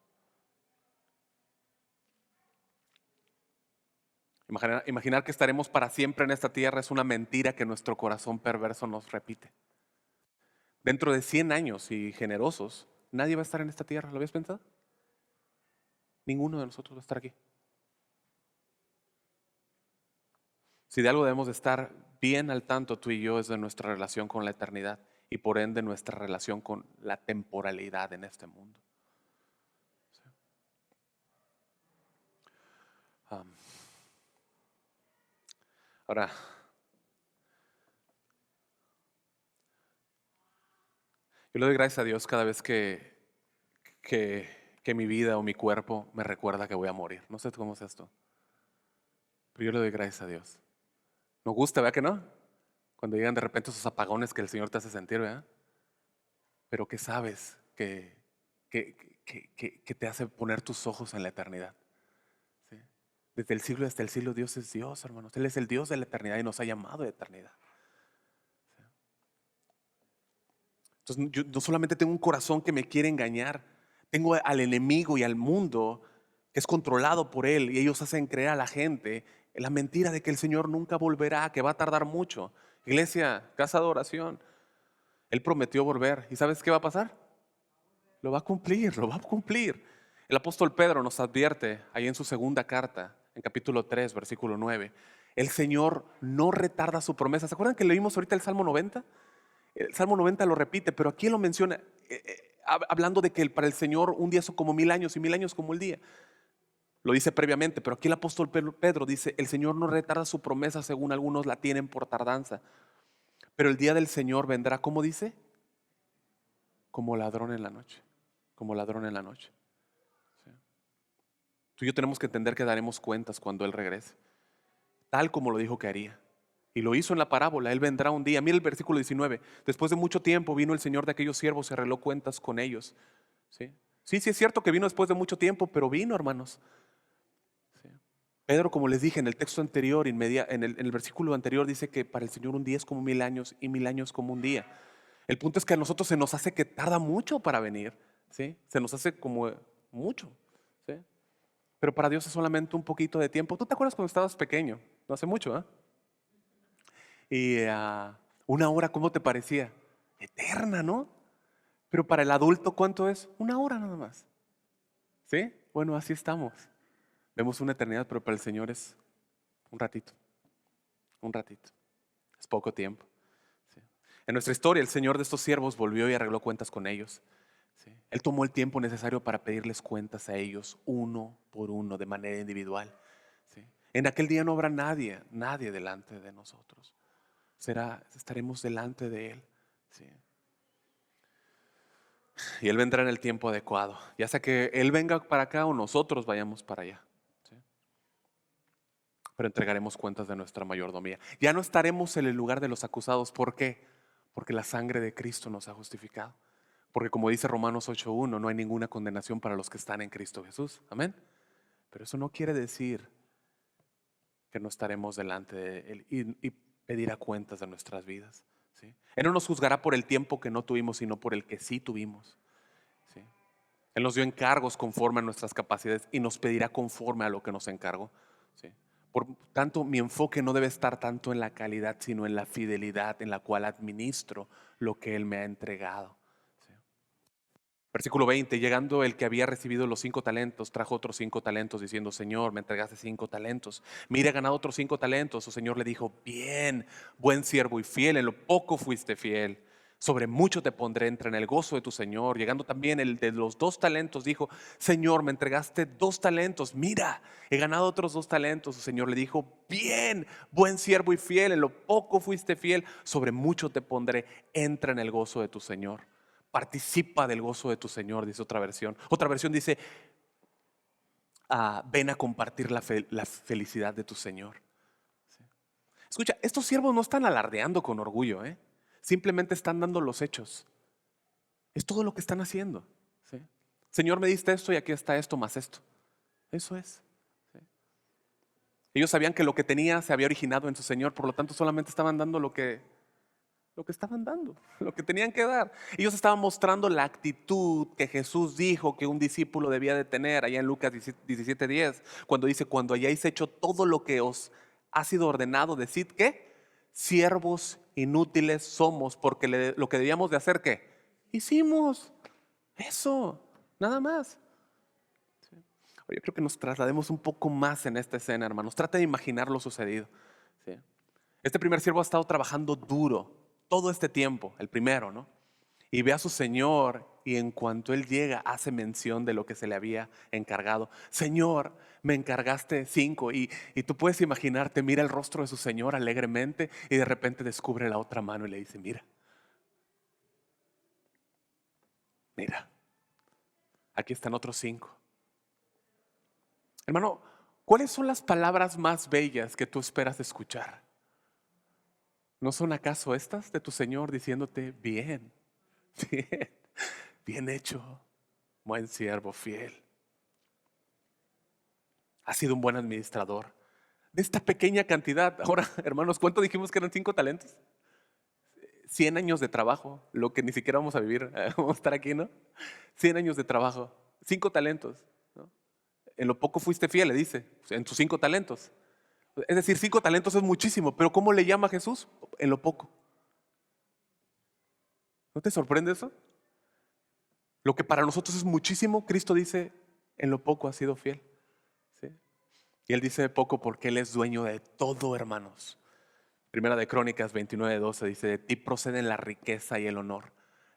Imaginar que estaremos para siempre en esta tierra es una mentira que nuestro corazón perverso nos repite. Dentro de 100 años y generosos, nadie va a estar en esta tierra. ¿Lo habías pensado? Ninguno de nosotros va a estar aquí. Si de algo debemos de estar bien al tanto tú y yo es de nuestra relación con la eternidad y por ende nuestra relación con la temporalidad en este mundo. Um, Ahora, Yo le doy gracias a Dios cada vez que mi vida o mi cuerpo me recuerda que voy a morir. No sé cómo es esto, pero yo le doy gracias a Dios. Nos gusta, ¿verdad que no? Cuando llegan de repente esos apagones que el Señor te hace sentir, ¿verdad? Pero que sabes que te hace poner tus ojos en la eternidad. ¿Sí? Desde el siglo hasta el siglo Dios es Dios, hermanos. Él es el Dios de la eternidad y nos ha llamado de eternidad. Entonces yo no solamente tengo un corazón que me quiere engañar, tengo al enemigo y al mundo que es controlado por él y ellos hacen creer a la gente la mentira de que el Señor nunca volverá, que va a tardar mucho. Iglesia, casa de oración, Él prometió volver. ¿Y sabes qué va a pasar? Lo va a cumplir, lo va a cumplir. El apóstol Pedro nos advierte ahí en su segunda carta, en capítulo 3, versículo 9. El Señor no retarda su promesa. ¿Se acuerdan que leímos ahorita el Salmo 90? El Salmo 90 lo repite, pero aquí lo menciona hablando de que para el Señor un día son como 1000 años y 1000 años como el día. Lo dice previamente, pero aquí el apóstol Pedro dice, el Señor no retarda su promesa según algunos la tienen por tardanza, pero el día del Señor vendrá, ¿cómo dice? Como ladrón en la noche, como ladrón en la noche. ¿Sí? Tú y yo tenemos que entender que daremos cuentas cuando Él regrese, tal como lo dijo que haría. Y lo hizo en la parábola, Él vendrá un día. Mira el versículo 19, después de mucho tiempo vino el Señor de aquellos siervos y arregló cuentas con ellos. ¿Sí? Sí, sí es cierto que vino después de mucho tiempo, pero vino, hermanos. ¿Sí? Pedro, como les dije en el texto anterior, en el versículo anterior dice que para el Señor un día es como 1000 años y 1000 años como un día. El punto es que a nosotros se nos hace que tarda mucho para venir, ¿sí? Se nos hace como mucho, ¿sí? Pero para Dios es solamente un poquito de tiempo. ¿Tú te acuerdas cuando estabas pequeño? No hace mucho, ¿eh? Y una hora, ¿cómo te parecía? Eterna, ¿no? Pero para el adulto, ¿cuánto es? Una hora nada más, ¿sí? Bueno, así estamos. Vemos una eternidad, pero para el Señor es un ratito, un ratito. Es poco tiempo. ¿Sí? En nuestra historia, el Señor de estos siervos volvió y arregló cuentas con ellos. ¿Sí? Él tomó el tiempo necesario para pedirles cuentas a ellos, uno por uno, de manera individual. ¿Sí? En aquel día no habrá nadie, nadie delante de nosotros. Estaremos delante de Él. ¿Sí? Y Él vendrá en el tiempo adecuado, ya sea que Él venga para acá o nosotros vayamos para allá. ¿Sí? Pero entregaremos cuentas de nuestra mayordomía. Ya no estaremos en el lugar de los acusados. ¿Por qué? Porque la sangre de Cristo nos ha justificado. Porque como dice Romanos 8:1, no hay ninguna condenación para los que están en Cristo Jesús. Amén. Pero eso no quiere decir que no estaremos delante de Él y pedirá cuentas de nuestras vidas. ¿Sí? Él no nos juzgará por el tiempo que no tuvimos, sino por el que sí tuvimos. ¿Sí? Él nos dio encargos conforme a nuestras capacidades y nos pedirá conforme a lo que nos encargó. ¿Sí? Por tanto, mi enfoque no debe estar tanto en la calidad, sino en la fidelidad en la cual administro lo que Él me ha entregado. ¿Sí? Versículo 20, llegando el que había recibido los 5 talentos, trajo otros 5 talentos diciendo, Señor, me entregaste 5 talentos. Mira, he ganado otros 5 talentos. Su Señor le dijo, bien, buen siervo y fiel, en lo poco fuiste fiel. Sobre mucho te pondré, entra en el gozo de tu Señor. Llegando también el de los 2 talentos, dijo, Señor, me entregaste 2 talentos. Mira, he ganado otros 2 talentos. Su Señor le dijo, bien, buen siervo y fiel, en lo poco fuiste fiel. Sobre mucho te pondré, entra en el gozo de tu Señor. Participa del gozo de tu Señor, dice otra versión. Otra versión dice, ven a compartir la felicidad de tu Señor. ¿Sí? Escucha, estos siervos no están alardeando con orgullo, ¿eh? Simplemente están dando los hechos. Es todo lo que están haciendo. ¿Sí? Señor, me diste esto y aquí está esto más esto. Eso es. ¿Sí? Ellos sabían que lo que tenía se había originado en su Señor, por lo tanto solamente estaban dando lo que estaban dando, lo que tenían que dar. Ellos estaban mostrando la actitud que Jesús dijo que un discípulo debía de tener allá en Lucas 17:10, cuando dice, cuando hayáis hecho todo lo que os ha sido ordenado, decid que siervos inútiles somos, porque lo que debíamos de hacer, ¿qué? Hicimos eso, nada más. Yo creo que nos traslademos un poco más en esta escena, hermanos. Trata de imaginar lo sucedido. ¿Sí? Este primer siervo ha estado trabajando duro todo este tiempo, el primero, ¿no? Y ve a su Señor y en cuanto Él llega hace mención de lo que se le había encargado. Señor, me encargaste 5 y tú puedes imaginarte, mira el rostro de su Señor alegremente y de repente descubre la otra mano y le dice, mira, Mira, aquí están otros 5. Hermano, ¿cuáles son las palabras más bellas que tú esperas escuchar? ¿No son acaso estas de tu Señor diciéndote, bien, bien, bien hecho, buen siervo fiel? Has sido un buen administrador. De esta pequeña cantidad, ahora, hermanos, ¿cuánto dijimos que eran 5 talentos? 100 años de trabajo, lo que ni siquiera vamos a vivir, vamos a estar aquí, ¿no? 100 años de trabajo, 5 talentos, ¿no? En lo poco fuiste fiel, le dice, en tus 5 talentos. Es decir, 5 talentos es muchísimo, pero ¿cómo le llama a Jesús? En lo poco. ¿No te sorprende eso? Lo que para nosotros es muchísimo, Cristo dice, en lo poco has sido fiel. ¿Sí? Y Él dice poco porque Él es dueño de todo, hermanos. Primera de Crónicas 29:12 dice, de ti proceden la riqueza y el honor.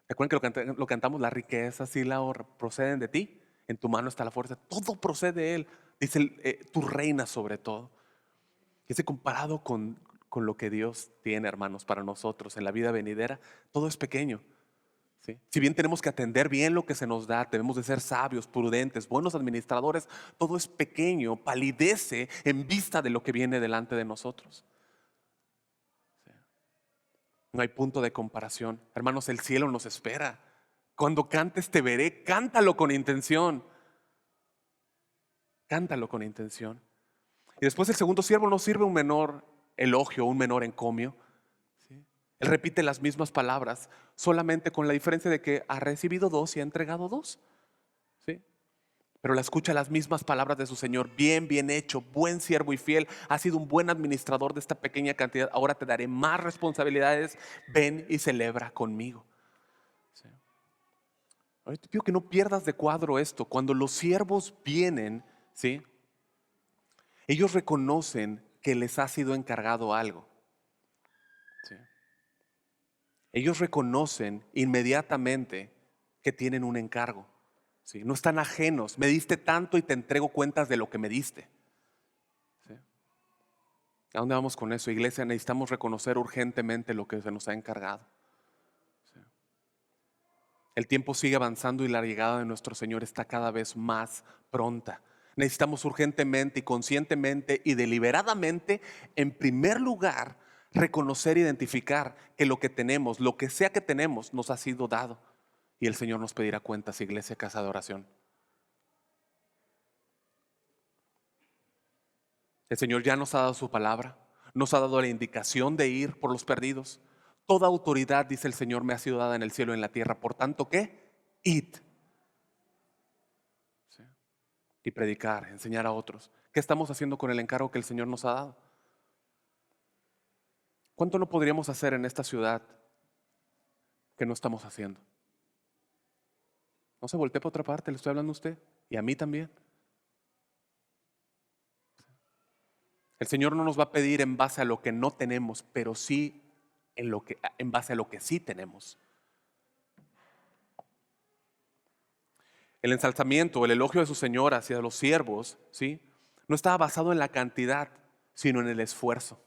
¿Recuerdan que lo cantamos? La riqueza y la honra proceden de ti. En tu mano está la fuerza. Todo procede de Él. Dice, tú reinas sobre todo. Y ese comparado con lo que Dios tiene, hermanos, para nosotros en la vida venidera, todo es pequeño. ¿Sí? Si bien tenemos que atender bien lo que se nos da, debemos de ser sabios, prudentes, buenos administradores, todo es pequeño, palidece en vista de lo que viene delante de nosotros. ¿Sí? No hay punto de comparación. Hermanos, el cielo nos espera. Cuando cantes te veré, cántalo con intención. Cántalo con intención. Y después el segundo siervo no sirve un menor elogio, un menor encomio. ¿Sí? Él repite las mismas palabras, solamente con la diferencia de que ha recibido 2 y ha entregado 2. ¿Sí? Pero la escucha las mismas palabras de su Señor. Bien, bien hecho, buen siervo y fiel. Has sido un buen administrador de esta pequeña cantidad. Ahora te daré más responsabilidades. Ven y celebra conmigo. ¿Sí? Ahora te pido que no pierdas de cuadro esto. Cuando los siervos vienen, ¿sí? Ellos reconocen que les ha sido encargado algo. ¿Sí? Ellos reconocen inmediatamente que tienen un encargo. ¿Sí? No están ajenos. Me diste tanto y te entrego cuentas de lo que me diste. ¿Sí? ¿A dónde vamos con eso, iglesia? Necesitamos reconocer urgentemente lo que se nos ha encargado. ¿Sí? El tiempo sigue avanzando y la llegada de nuestro Señor está cada vez más pronta. Necesitamos urgentemente y conscientemente y deliberadamente, en primer lugar, reconocer e identificar que lo que tenemos, lo que sea que tenemos, nos ha sido dado. Y el Señor nos pedirá cuentas, iglesia, casa de oración. El Señor ya nos ha dado su palabra, nos ha dado la indicación de ir por los perdidos. Toda autoridad, dice el Señor, me ha sido dada en el cielo y en la tierra. Por tanto, ¿qué? Id. ¿Sí? Y predicar, enseñar a otros. ¿Qué estamos haciendo con el encargo que el Señor nos ha dado? ¿Cuánto no podríamos hacer en esta ciudad que no estamos haciendo? No se voltee para otra parte, le estoy hablando a usted y a mí también. El Señor no nos va a pedir en base a lo que no tenemos, pero sí en base a lo que sí tenemos. El ensalzamiento, el elogio de su Señor hacia los siervos, ¿sí? No estaba basado en la cantidad, sino en el esfuerzo.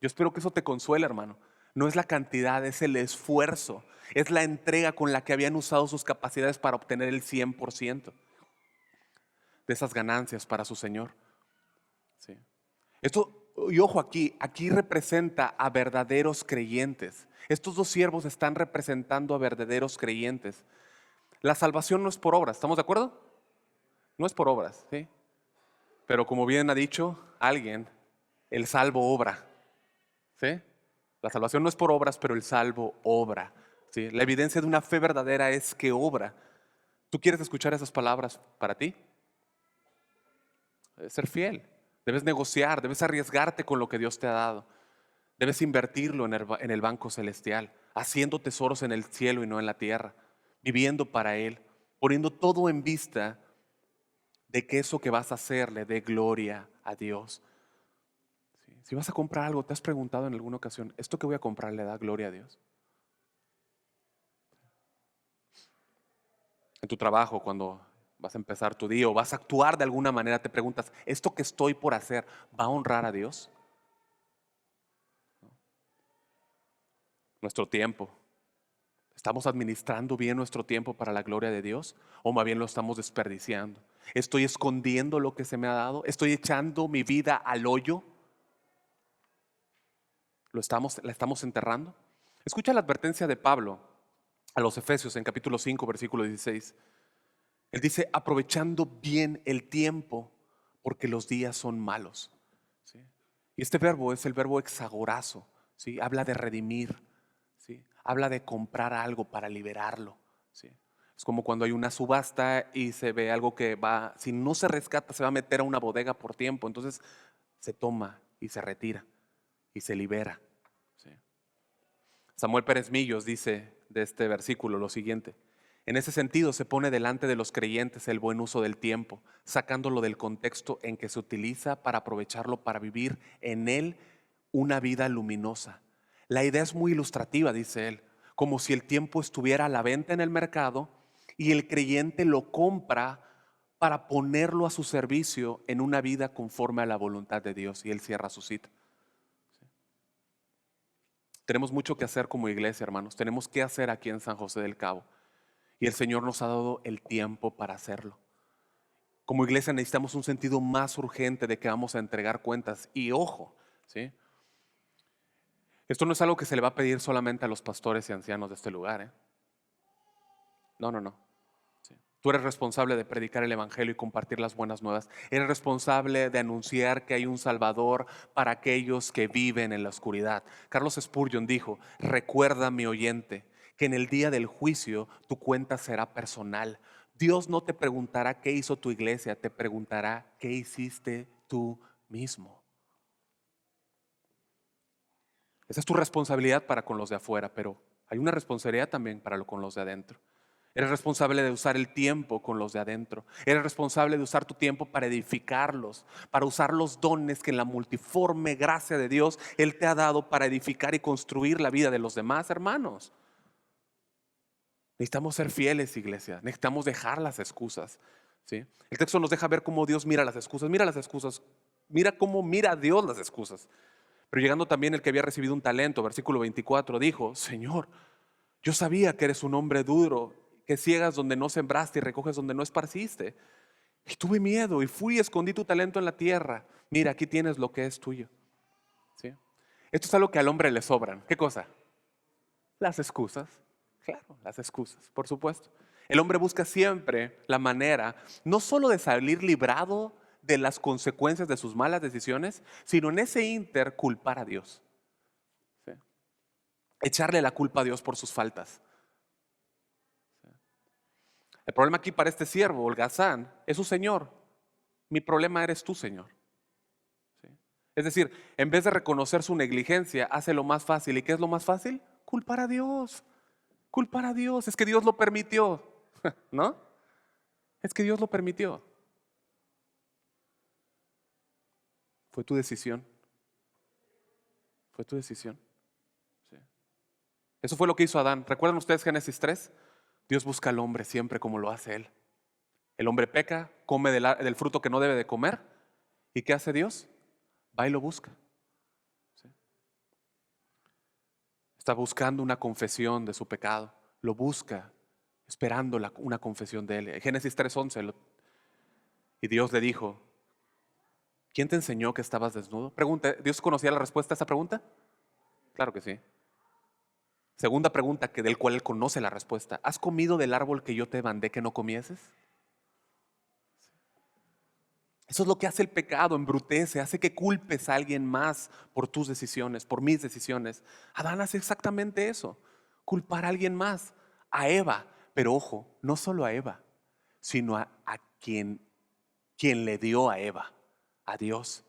Yo espero que eso te consuele, hermano. No es la cantidad, es el esfuerzo. Es la entrega con la que habían usado sus capacidades para obtener el 100% de esas ganancias para su Señor. ¿Sí? Esto, y ojo aquí representa a verdaderos creyentes. Estos 2 siervos están representando a verdaderos creyentes. La salvación no es por obras, ¿estamos de acuerdo? No es por obras, ¿sí? Pero como bien ha dicho alguien, el salvo obra, ¿sí? La salvación no es por obras, pero el salvo obra, ¿sí? La evidencia de una fe verdadera es que obra. ¿Tú quieres escuchar esas palabras para ti? Debes ser fiel, debes negociar, debes arriesgarte con lo que Dios te ha dado. Debes invertirlo en el banco celestial, haciendo tesoros en el cielo y no en la tierra, viviendo para Él, poniendo todo en vista de que eso que vas a hacer le dé gloria a Dios. ¿Sí? Si vas a comprar algo, ¿te has preguntado en alguna ocasión, ¿esto que voy a comprar le da gloria a Dios? En tu trabajo, cuando vas a empezar tu día o vas a actuar de alguna manera, te preguntas, ¿esto que estoy por hacer va a honrar a Dios? Nuestro tiempo. ¿Estamos administrando bien nuestro tiempo para la gloria de Dios? ¿O más bien lo estamos desperdiciando? ¿Estoy escondiendo lo que se me ha dado? ¿Estoy echando mi vida al hoyo? ¿La estamos enterrando? Escucha la advertencia de Pablo a los Efesios en capítulo 5, versículo 16. Él dice, aprovechando bien el tiempo, porque los días son malos. ¿Sí? Y este verbo es el verbo exagorazo, ¿sí? Habla de redimir, ¿sí? Habla de comprar algo para liberarlo, ¿sí? Es como cuando hay una subasta y se ve algo que va, si no se rescata, se va a meter a una bodega por tiempo. Entonces se toma y se retira y se libera, ¿sí? Samuel Pérez Millos dice de este versículo lo siguiente: en ese sentido se pone delante de los creyentes el buen uso del tiempo, sacándolo del contexto en que se utiliza para aprovecharlo para vivir en él una vida luminosa. La idea es muy ilustrativa, dice él, como si el tiempo estuviera a la venta en el mercado y el creyente lo compra para ponerlo a su servicio en una vida conforme a la voluntad de Dios. Y él cierra su cita. Tenemos mucho que hacer como iglesia, hermanos. Tenemos que hacer aquí en San José del Cabo. Y el Señor nos ha dado el tiempo para hacerlo. Como iglesia necesitamos un sentido más urgente de que vamos a entregar cuentas. Y ojo, ¿sí? Esto no es algo que se le va a pedir solamente a los pastores y ancianos de este lugar, ¿eh? No, no, no. Sí. Tú eres responsable de predicar el evangelio y compartir las buenas nuevas. Eres responsable de anunciar que hay un Salvador para aquellos que viven en la oscuridad. Carlos Spurgeon dijo, recuerda, mi oyente, que en el día del juicio tu cuenta será personal. Dios no te preguntará qué hizo tu iglesia, te preguntará qué hiciste tú mismo. Esa es tu responsabilidad para con los de afuera, pero hay una responsabilidad también para con los de adentro. Eres responsable de usar el tiempo con los de adentro. Eres responsable de usar tu tiempo para edificarlos, para usar los dones que en la multiforme gracia de Dios Él te ha dado para edificar y construir la vida de los demás, hermanos. Necesitamos ser fieles, iglesia. Necesitamos dejar las excusas, ¿sí? El texto nos deja ver cómo Dios mira las excusas. Mira las excusas. Mira cómo mira Dios las excusas. Pero llegando también el que había recibido un talento, versículo 24, dijo, Señor, yo sabía que eres un hombre duro, que ciegas donde no sembraste y recoges donde no esparciste. Y tuve miedo y fui y escondí tu talento en la tierra. Mira, aquí tienes lo que es tuyo. ¿Sí? Esto es algo que al hombre le sobran. ¿Qué cosa? Las excusas. Claro, las excusas, por supuesto. El hombre busca siempre la manera, no solo de salir librado de las consecuencias de sus malas decisiones, sino en ese inter culpar a Dios. ¿Sí? Echarle la culpa a Dios por sus faltas. El problema aquí para este siervo, holgazán, es su Señor. Mi problema eres tú, Señor. ¿Sí? Es decir, en vez de reconocer su negligencia, hace lo más fácil. ¿Y qué es lo más fácil? Culpar a Dios. Culpar a Dios. Es que Dios lo permitió. ¿No? Es que Dios lo permitió. Fue tu decisión. Fue tu decisión. ¿Sí? Eso fue lo que hizo Adán. ¿Recuerdan ustedes Génesis 3? Dios busca al hombre siempre como lo hace él. El hombre peca, come del fruto que no debe de comer. ¿Y qué hace Dios? Va y lo busca. ¿Sí? Está buscando una confesión de su pecado. Lo busca, esperando una confesión de él. Génesis 3:11. Y Dios le dijo, ¿quién te enseñó que estabas desnudo? Pregunta, ¿Dios conocía la respuesta a esa pregunta? Claro que sí. Segunda pregunta, del cual él conoce la respuesta. ¿Has comido del árbol que yo te mandé que no comieses? Eso es lo que hace el pecado, embrutece, hace que culpes a alguien más por tus decisiones, por mis decisiones. Adán hace exactamente eso, culpar a alguien más, a Eva. Pero ojo, no solo a Eva, sino a quien le dio a Eva, a Dios.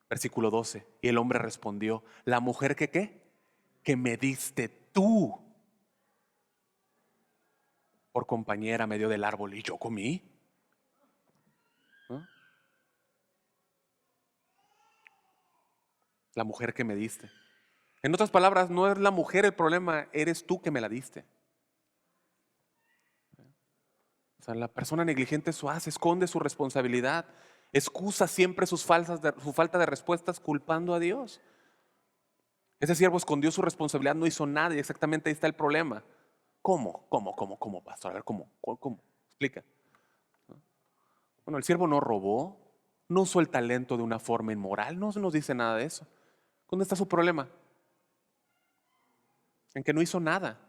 Versículo 12, y el hombre respondió, la mujer que ¿qué? Que me diste tú por compañera me dio del árbol y yo comí. ¿No? La mujer que me diste. En otras palabras, no es la mujer el problema, eres tú que me la diste. O sea, la persona negligente eso hace, esconde su responsabilidad, excusa siempre su falta de respuestas culpando a Dios. Ese siervo escondió su responsabilidad, no hizo nada y exactamente ahí está el problema. ¿Cómo, pastor? A ver, ¿cómo? Explica. Bueno, el siervo no robó, no usó el talento de una forma inmoral, no se nos dice nada de eso. ¿Dónde está su problema? En que no hizo nada.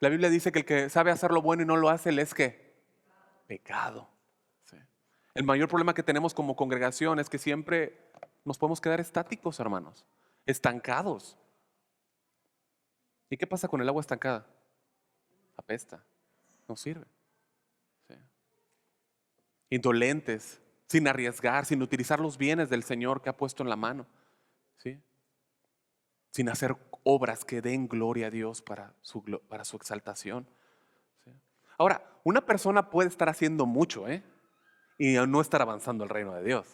La Biblia dice que el que sabe hacer lo bueno y no lo hace, ¿le es qué? Pecado. Sí. El mayor problema que tenemos como congregación es que siempre nos podemos quedar estáticos, hermanos, estancados. ¿Y qué pasa con el agua estancada? Apesta, no sirve. Sí. Indolentes, sin arriesgar, sin utilizar los bienes del Señor que ha puesto en la mano. ¿Sí? Sin hacer obras que den gloria a Dios para su exaltación. ¿Sí? Ahora, una persona puede estar haciendo mucho, y no estar avanzando el reino de Dios.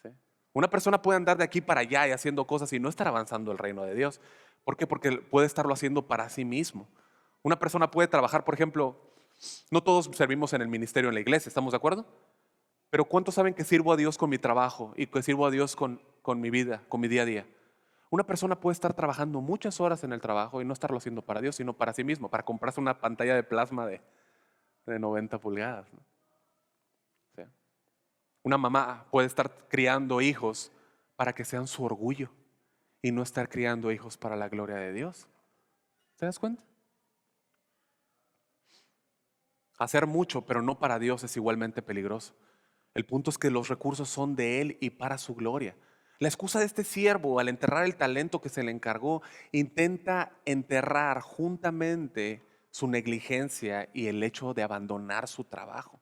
¿Sí? Una persona puede andar de aquí para allá y haciendo cosas y no estar avanzando el reino de Dios. ¿Por qué? Porque puede estarlo haciendo para sí mismo. Una persona puede trabajar, por ejemplo, no todos servimos en el ministerio en la iglesia, ¿estamos de acuerdo? Pero ¿cuántos saben que sirvo a Dios con mi trabajo y que sirvo a Dios con mi vida, con mi día a día? Una persona puede estar trabajando muchas horas en el trabajo y no estarlo haciendo para Dios, sino para sí mismo, para comprarse una pantalla de plasma de 90 pulgadas. ¿No? O sea, una mamá puede estar criando hijos para que sean su orgullo y no estar criando hijos para la gloria de Dios. ¿Te das cuenta? Hacer mucho, pero no para Dios, es igualmente peligroso. El punto es que los recursos son de Él y para su gloria. La excusa de este siervo al enterrar el talento que se le encargó, intenta enterrar juntamente su negligencia y el hecho de abandonar su trabajo.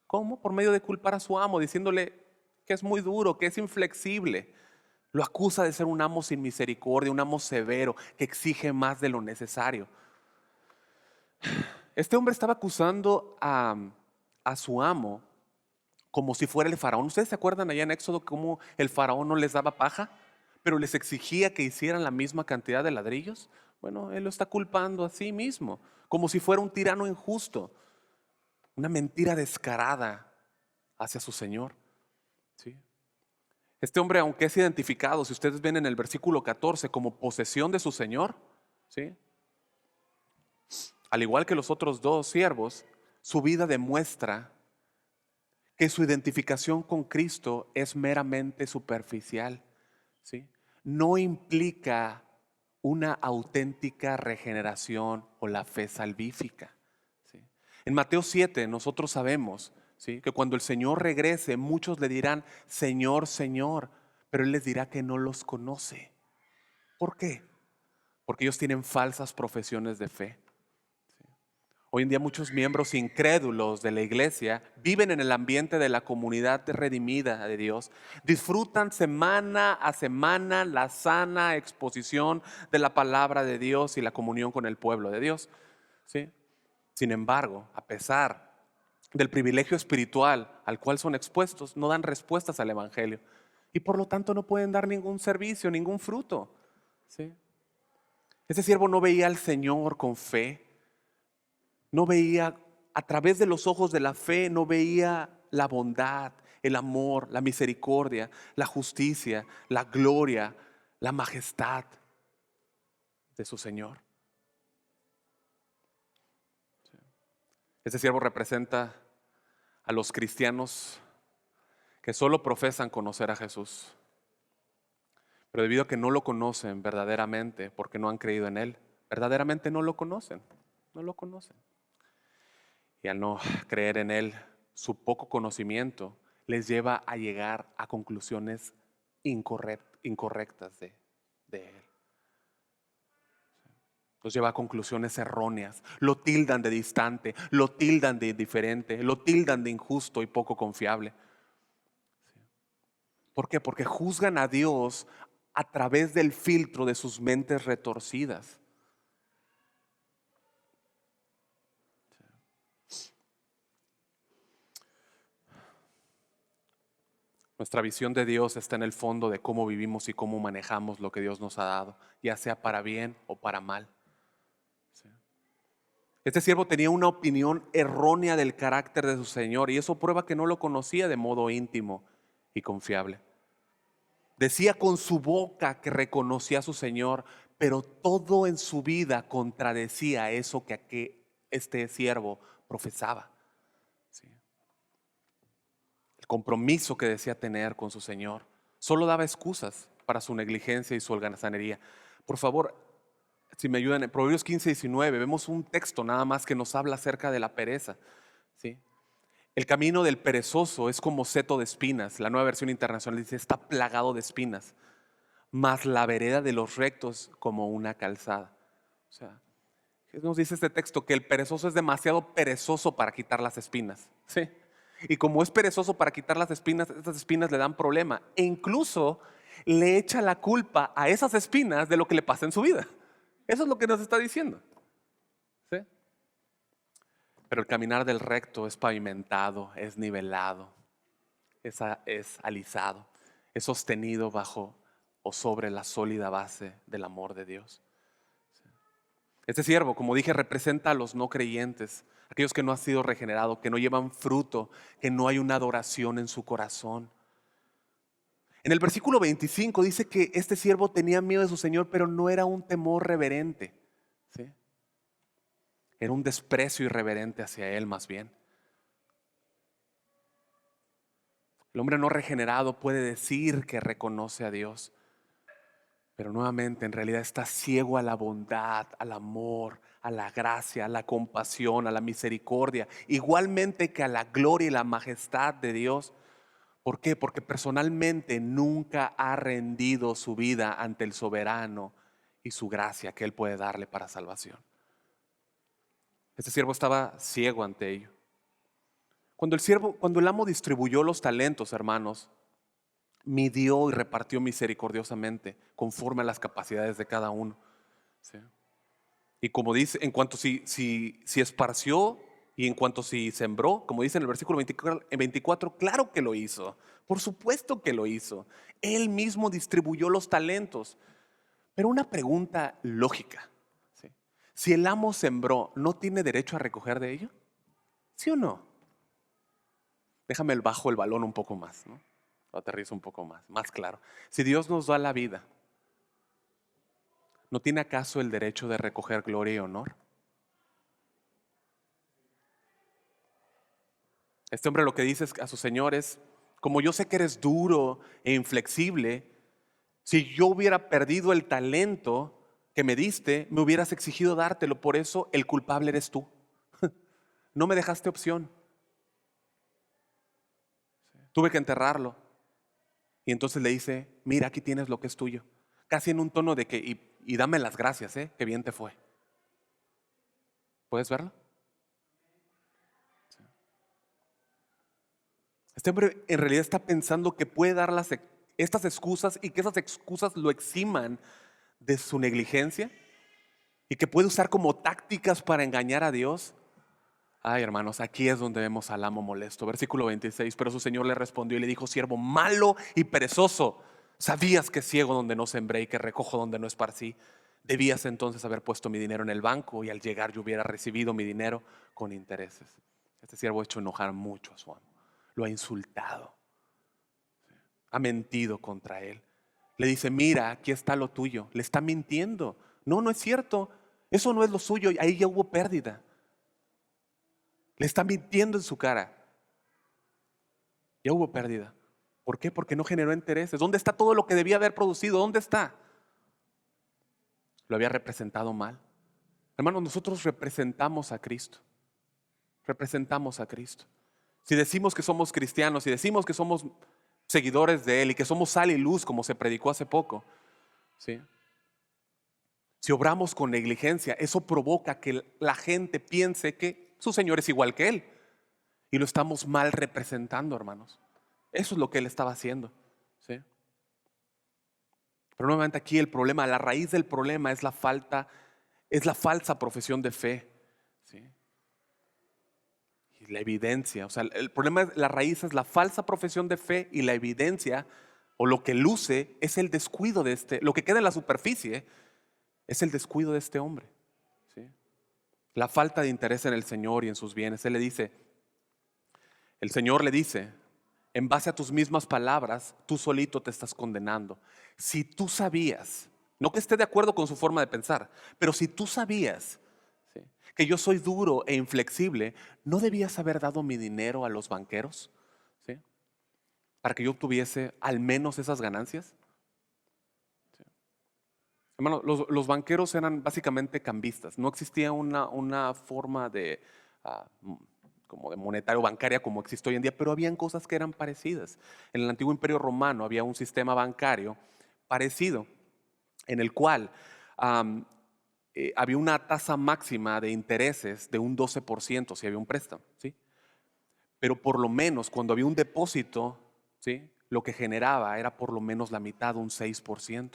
¿Cómo? Por medio de culpar a su amo, diciéndole que es muy duro, que es inflexible. Lo acusa de ser un amo sin misericordia, un amo severo, que exige más de lo necesario. Este hombre estaba acusando a su amo como si fuera el faraón. ¿Ustedes se acuerdan allá en Éxodo cómo el faraón no les daba paja, pero les exigía que hicieran la misma cantidad de ladrillos? Bueno, él lo está culpando a sí mismo, como si fuera un tirano injusto, una mentira descarada hacia su Señor. ¿Sí? Este hombre, aunque es identificado, si ustedes ven en el versículo 14, como posesión de su Señor, ¿sí? Al igual que los otros dos siervos, su vida demuestra que su identificación con Cristo es meramente superficial, ¿sí? No implica una auténtica regeneración o la fe salvífica, ¿sí? En Mateo 7 nosotros sabemos, ¿sí?, que cuando el Señor regrese muchos le dirán Señor, Señor, pero Él les dirá que no los conoce. ¿Por qué? Porque ellos tienen falsas profesiones de fe. Hoy en día muchos miembros incrédulos de la iglesia viven en el ambiente de la comunidad redimida de Dios. Disfrutan semana a semana la sana exposición de la palabra de Dios y la comunión con el pueblo de Dios. ¿Sí? Sin embargo, a pesar del privilegio espiritual al cual son expuestos, no dan respuestas al Evangelio. Y por lo tanto no pueden dar ningún servicio, ningún fruto. ¿Sí? Ese siervo no veía al Señor con fe. No veía, a través de los ojos de la fe, no veía la bondad, el amor, la misericordia, la justicia, la gloria, la majestad de su Señor. Este siervo representa a los cristianos que solo profesan conocer a Jesús, pero debido a que no lo conocen verdaderamente, porque no han creído en Él, verdaderamente no lo conocen, no lo conocen. Y al no creer en Él, su poco conocimiento les lleva a llegar a conclusiones incorrectas de Él. Los lleva a conclusiones erróneas, lo tildan de distante, lo tildan de indiferente, lo tildan de injusto y poco confiable. ¿Por qué? Porque juzgan a Dios a través del filtro de sus mentes retorcidas. Nuestra visión de Dios está en el fondo de cómo vivimos y cómo manejamos lo que Dios nos ha dado, ya sea para bien o para mal. Este siervo tenía una opinión errónea del carácter de su Señor y eso prueba que no lo conocía de modo íntimo y confiable. Decía con su boca que reconocía a su Señor, pero todo en su vida contradecía eso que este siervo profesaba. ¿Sí? El compromiso que decía tener con su Señor solo daba excusas para su negligencia y su holgazanería. Por favor, si me ayudan, en Proverbios 15:19 vemos un texto nada más que nos habla acerca de la pereza. ¿Sí? El camino del perezoso es como seto de espinas. La Nueva Versión Internacional dice, está plagado de espinas, mas la vereda de los rectos como una calzada. O sea, ¿qué nos dice este texto? Que el perezoso es demasiado perezoso para quitar las espinas. ¿Sí? Y como es perezoso para quitar las espinas, estas espinas le dan problema. E incluso le echa la culpa a esas espinas de lo que le pasa en su vida. Eso es lo que nos está diciendo. ¿Sí? Pero el caminar del recto es pavimentado, es nivelado, es alisado, es sostenido bajo o sobre la sólida base del amor de Dios. Este siervo, como dije, representa a los no creyentes, aquellos que no han sido regenerados, que no llevan fruto, que no hay una adoración en su corazón. En el versículo 25 dice que este siervo tenía miedo de su Señor, pero no era un temor reverente. ¿Sí? Era un desprecio irreverente hacia Él más bien. El hombre no regenerado puede decir que reconoce a Dios, pero nuevamente en realidad está ciego a la bondad, al amor, a la gracia, a la compasión, a la misericordia, igualmente que a la gloria y la majestad de Dios. ¿Por qué? Porque personalmente nunca ha rendido su vida ante el soberano y su gracia que Él puede darle para salvación. Este siervo estaba ciego ante ello. Cuando el amo distribuyó los talentos, hermanos, midió y repartió misericordiosamente conforme a las capacidades de cada uno. ¿Sí? Y como dice, en cuanto si esparció y en cuanto si sembró, como dice en el versículo 24, claro que lo hizo. Por supuesto que lo hizo. Él mismo distribuyó los talentos. Pero una pregunta lógica. ¿Sí? Si el amo sembró, ¿no tiene derecho a recoger de ello? ¿Sí o no? Déjame bajo el balón un poco más, ¿no? Lo aterrizo un poco más claro. Si Dios nos da la vida, ¿no tiene acaso el derecho de recoger gloria y honor? Este hombre lo que dice a sus señores, como yo sé que eres duro e inflexible, si yo hubiera perdido el talento que me diste, me hubieras exigido dártelo, por eso el culpable eres tú. No me dejaste opción. Tuve que enterrarlo. Y entonces le dice, mira, aquí tienes lo que es tuyo. Casi en un tono de que, y dame las gracias, que bien te fue. ¿Puedes verlo? Este hombre en realidad está pensando que puede dar estas excusas y que esas excusas lo eximan de su negligencia y que puede usar como tácticas para engañar a Dios. Ay, hermanos, aquí es donde vemos al amo molesto. Versículo 26, pero su señor le respondió y le dijo, siervo malo y perezoso, ¿sabías que ciego donde no sembré y que recojo donde no esparcí? Debías entonces haber puesto mi dinero en el banco y al llegar yo hubiera recibido mi dinero con intereses. Este siervo ha hecho enojar mucho a su amo. Lo ha insultado, ha mentido contra él. Le dice, mira, aquí está lo tuyo. Le está mintiendo. No, no es cierto. Eso no es lo suyo. Ahí ya hubo pérdida. Le está mintiendo en su cara. Ya hubo pérdida. ¿Por qué? Porque no generó intereses. ¿Dónde está todo lo que debía haber producido? ¿Dónde está? Lo había representado mal. Hermanos, nosotros representamos a Cristo. Representamos a Cristo. Si decimos que somos cristianos, si decimos que somos seguidores de Él y que somos sal y luz, como se predicó hace poco, ¿sí? Si obramos con negligencia, eso provoca que la gente piense que su Señor es igual que Él. Y lo estamos mal representando, hermanos. Eso es lo que Él estaba haciendo. ¿Sí? Pero nuevamente aquí el problema, la raíz del problema es la falsa profesión de fe. ¿Sí? Y la evidencia. O sea, el problema, la raíz es la falsa profesión de fe y la evidencia, o lo que luce, es el descuido de lo que queda en la superficie, es el descuido de este hombre. ¿Sí? La falta de interés en el Señor y en sus bienes. El Señor le dice, en base a tus mismas palabras, tú solito te estás condenando. Si tú sabías No que esté de acuerdo con su forma de pensar, pero si tú sabías, ¿sí?, que yo soy duro e inflexible, ¿no debías haber dado mi dinero a los banqueros? ¿Sí? Para que yo obtuviese al menos esas ganancias. ¿Sí? Hermano, los banqueros eran básicamente cambistas. No existía una forma de, como de monetario bancaria como existe hoy en día, pero habían cosas que eran parecidas. En el antiguo Imperio Romano había un sistema bancario parecido, en el cual había una tasa máxima de intereses de un 12% si había un préstamo, ¿sí? Pero por lo menos cuando había un depósito, ¿sí?, lo que generaba era por lo menos la mitad, un 6%.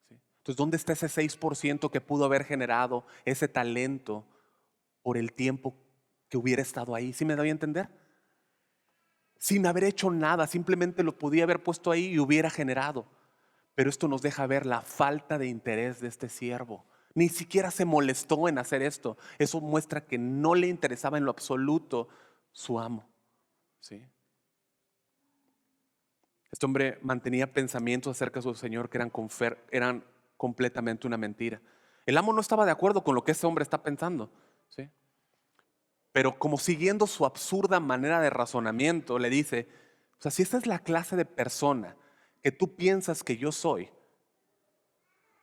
¿Sí? Entonces, ¿dónde está ese 6% que pudo haber generado ese talento por el tiempo que hubiera estado ahí? ¿Sí me doy a entender? Sin haber hecho nada, simplemente lo podía haber puesto ahí y hubiera generado. Pero esto nos deja ver la falta de interés de este siervo. Ni siquiera se molestó en hacer esto. Eso muestra que no le interesaba en lo absoluto su amo. ¿Sí? Este hombre mantenía pensamientos acerca de su Señor que eran completamente una mentira. El amo no estaba de acuerdo con lo que ese hombre está pensando, ¿sí? Pero como siguiendo su absurda manera de razonamiento, le dice, o sea, si esta es la clase de persona que tú piensas que yo soy,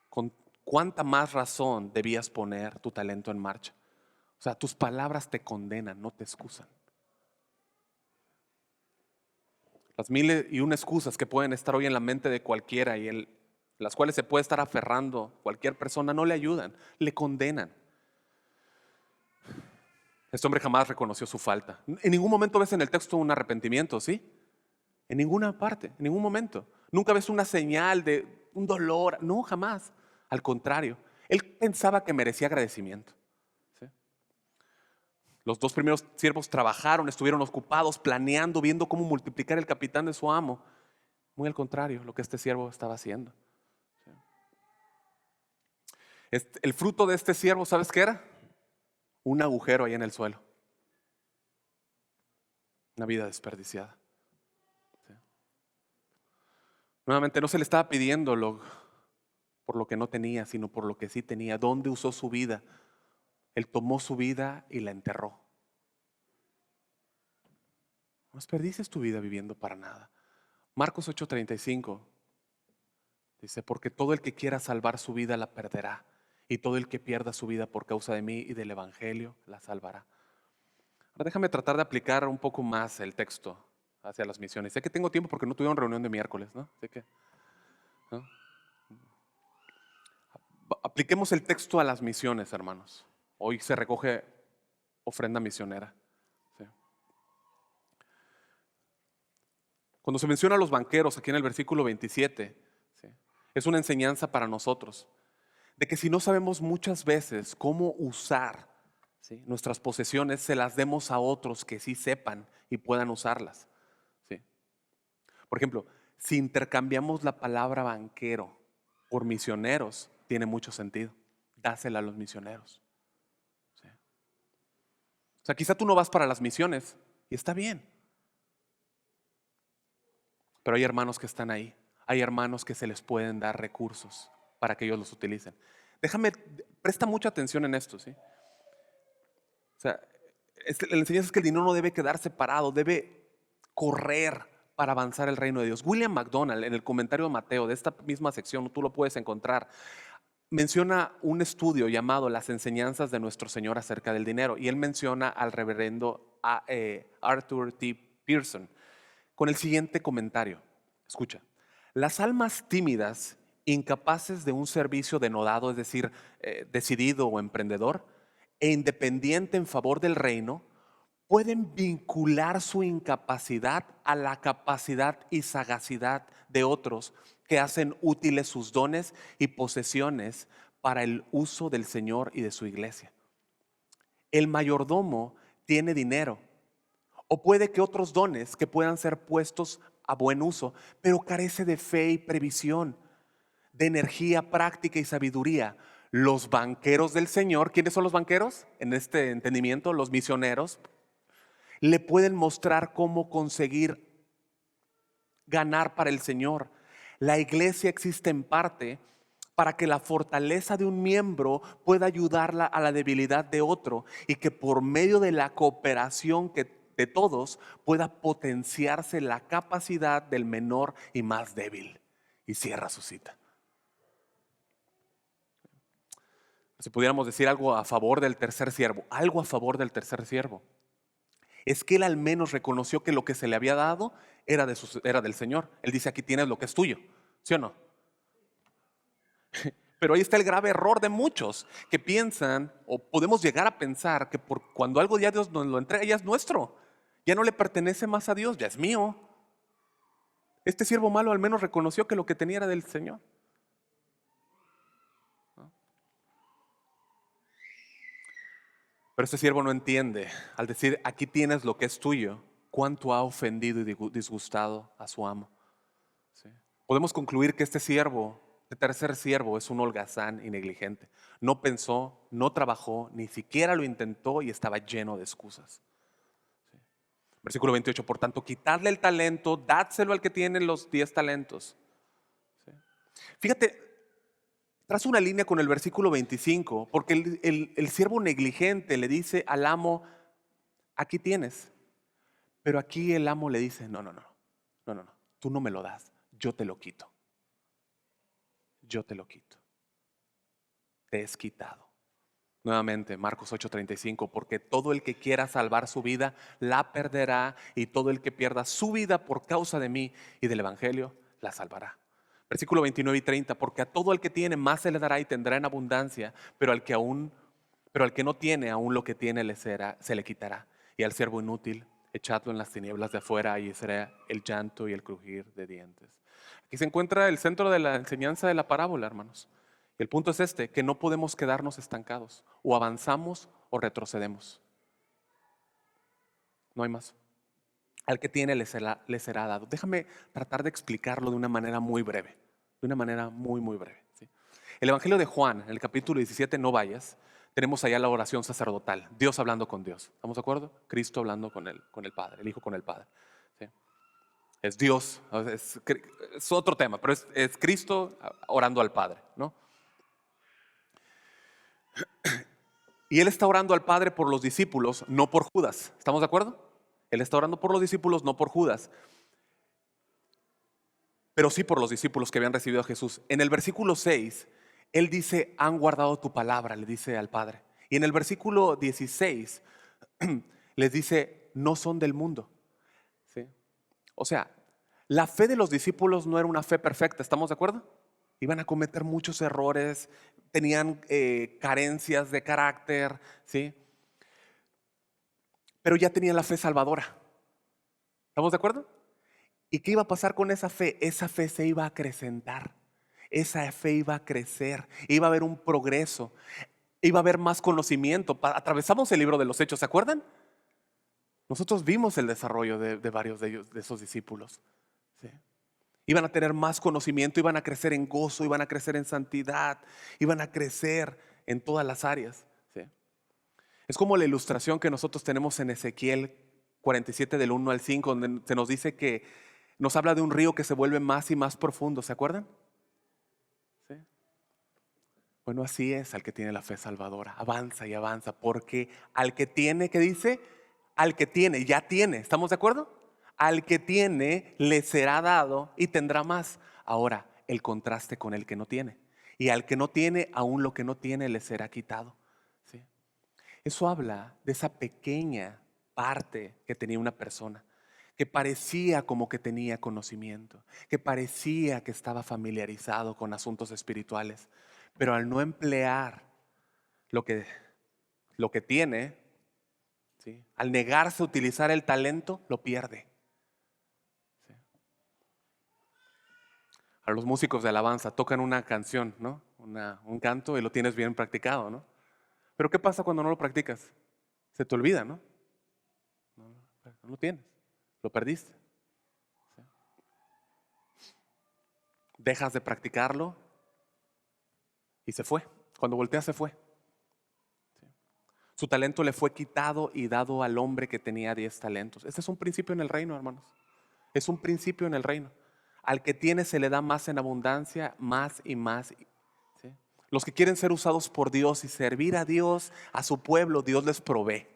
¿con cuánta más razón debías poner tu talento en marcha? O sea, tus palabras te condenan, no te excusan. Las miles y una excusas que pueden estar hoy en la mente de cualquiera y las cuales se puede estar aferrando cualquier persona no le ayudan, le condenan. Este hombre jamás reconoció su falta. En ningún momento ves en el texto un arrepentimiento, ¿sí? En ninguna parte, en ningún momento. Nunca ves una señal de un dolor, no, jamás. Al contrario, él pensaba que merecía agradecimiento. ¿Sí? Los dos primeros siervos trabajaron, estuvieron ocupados, planeando, viendo cómo multiplicar el capitán de su amo. Muy al contrario, lo que este siervo estaba haciendo. El fruto de este siervo, ¿sabes qué era? Un agujero ahí en el suelo. Una vida desperdiciada. ¿Sí? Nuevamente no se le estaba pidiendo por lo que no tenía, sino por lo que sí tenía. ¿Dónde usó su vida? Él tomó su vida y la enterró. No desperdicies tu vida viviendo para nada. Marcos 8:35 dice, porque todo el que quiera salvar su vida la perderá, y todo el que pierda su vida por causa de mí y del Evangelio la salvará. Ahora déjame tratar de aplicar un poco más el texto hacia las misiones. Sé que tengo tiempo porque no tuvieron reunión de miércoles, ¿no? Sé que, ¿no? Apliquemos el texto a las misiones, hermanos. Hoy se recoge ofrenda misionera. ¿Sí? Cuando se menciona a los banqueros aquí en el versículo 27, ¿sí?, es una enseñanza para nosotros de que si no sabemos muchas veces cómo usar, ¿sí?, nuestras posesiones, se las demos a otros que sí sepan y puedan usarlas. ¿Sí? Por ejemplo, si intercambiamos la palabra banquero por misioneros, tiene mucho sentido. Dásela a los misioneros. ¿Sí? O sea, quizá tú no vas para las misiones y está bien. Pero hay hermanos que están ahí. Hay hermanos que se les pueden dar recursos para que ellos los utilicen. Presta mucha atención en esto, ¿sí? O sea, la enseñanza es que el dinero no debe quedar separado, debe correr para avanzar el reino de Dios. William MacDonald, en el comentario de Mateo, de esta misma sección, tú lo puedes encontrar, menciona un estudio llamado Las enseñanzas de nuestro Señor acerca del dinero, y él menciona al reverendo Arthur T. Pearson con el siguiente comentario. Escucha, las almas tímidas, incapaces de un servicio denodado, es decir, decidido o emprendedor, e independiente en favor del reino, pueden vincular su incapacidad a la capacidad y sagacidad de otros que hacen útiles sus dones y posesiones para el uso del Señor y de su iglesia. El mayordomo tiene dinero, o puede que otros dones que puedan ser puestos a buen uso, pero carece de fe y previsión, de energía práctica y sabiduría. Los banqueros del Señor, ¿quiénes son los banqueros? En este entendimiento, los misioneros, le pueden mostrar cómo conseguir ganar para el Señor. La iglesia existe en parte para que la fortaleza de un miembro pueda ayudarla a la debilidad de otro y que por medio de la cooperación de todos pueda potenciarse la capacidad del menor y más débil. Y cierra su cita. Si pudiéramos decir algo a favor del tercer siervo, algo a favor del tercer siervo, es que él al menos reconoció que lo que se le había dado era del Señor. Él dice, aquí tienes lo que es tuyo, ¿sí o no? Pero ahí está el grave error de muchos que piensan, o podemos llegar a pensar, que cuando algo ya Dios nos lo entrega, ya es nuestro, ya no le pertenece más a Dios, ya es mío. Este siervo malo al menos reconoció que lo que tenía era del Señor. Pero este siervo no entiende, al decir, aquí tienes lo que es tuyo, cuánto ha ofendido y disgustado a su amo. ¿Sí? Podemos concluir que este siervo, el tercer siervo, es un holgazán y negligente. No pensó, no trabajó, ni siquiera lo intentó y estaba lleno de excusas. ¿Sí? Versículo 28, por tanto, quitadle el talento, dádselo al que tiene los 10 talentos. ¿Sí? Fíjate, trazo una línea con el versículo 25, porque el siervo negligente le dice al amo, aquí tienes. Pero aquí el amo le dice, no, tú no me lo das, yo te lo quito. Yo te lo quito. Te es quitado. Nuevamente, Marcos 8:35, porque todo el que quiera salvar su vida, la perderá, y todo el que pierda su vida por causa de mí y del Evangelio, la salvará. Versículo 29 y 30, porque a todo el que tiene más se le dará y tendrá en abundancia, pero al que no tiene, aún lo que tiene se le quitará. Y al siervo inútil, echadlo en las tinieblas de afuera, y será el llanto y el crujir de dientes. Aquí se encuentra el centro de la enseñanza de la parábola, hermanos. Y el punto es este, que no podemos quedarnos estancados. O avanzamos o retrocedemos. No hay más. Al que tiene le será dado. Déjame tratar de explicarlo de una manera muy breve. De una manera muy, muy breve. ¿Sí? El Evangelio de Juan, en el capítulo 17, no vayas, tenemos allá la oración sacerdotal. Dios hablando con Dios. ¿Estamos de acuerdo? Cristo hablando con el Padre, el Hijo con el Padre. ¿Sí? Es Dios, es otro tema, pero es Cristo orando al Padre, ¿no? Y él está orando al Padre por los discípulos, no por Judas. ¿Estamos de acuerdo? Él está orando por los discípulos, no por Judas, pero sí por los discípulos que habían recibido a Jesús. En el versículo 6, él dice, han guardado tu palabra, le dice al Padre. Y en el versículo 16, les dice, no son del mundo. ¿Sí? O sea, la fe de los discípulos no era una fe perfecta, ¿estamos de acuerdo? Iban a cometer muchos errores, tenían carencias de carácter, ¿sí? Pero ya tenían la fe salvadora. ¿Estamos de acuerdo? ¿Y qué iba a pasar con esa fe? Esa fe se iba a acrecentar, esa fe iba a crecer, iba a haber un progreso, iba a haber más conocimiento. Atravesamos el libro de los Hechos, ¿se acuerdan? Nosotros vimos el desarrollo de varios de ellos, de esos discípulos. ¿Sí? Iban a tener más conocimiento, iban a crecer en gozo, iban a crecer en santidad, iban a crecer en todas las áreas. ¿Sí? Es como la ilustración que nosotros tenemos en Ezequiel 47 del 1 al 5, donde se nos dice que nos habla de un río que se vuelve más y más profundo, ¿se acuerdan? ¿Sí? Bueno, así es al que tiene la fe salvadora, avanza y avanza, porque al que tiene, ¿qué dice? Al que tiene, ya tiene, ¿estamos de acuerdo? Al que tiene le será dado y tendrá más. Ahora, el contraste con el que no tiene. Y al que no tiene, aún lo que no tiene le será quitado. ¿Sí? Eso habla de esa pequeña parte que tenía una persona, que parecía como que tenía conocimiento, que parecía que estaba familiarizado con asuntos espirituales, pero al no emplear lo que tiene, ¿sí? Al negarse a utilizar el talento, lo pierde. ¿Sí? A los músicos de alabanza tocan una canción, ¿no? Un canto y lo tienes bien practicado, ¿no? Pero ¿qué pasa cuando no lo practicas? Se te olvida, ¿no? No lo tienes, lo perdiste. ¿Sí? Dejas de practicarlo y se fue. Cuando volteas se fue. ¿Sí? Su talento le fue quitado y dado al hombre que tenía 10 talentos. Este es un principio en el reino, hermanos. Es un principio en el reino. Al que tiene se le da más en abundancia, más y más. ¿Sí? Los que quieren ser usados por Dios y servir a Dios, a su pueblo, Dios les provee.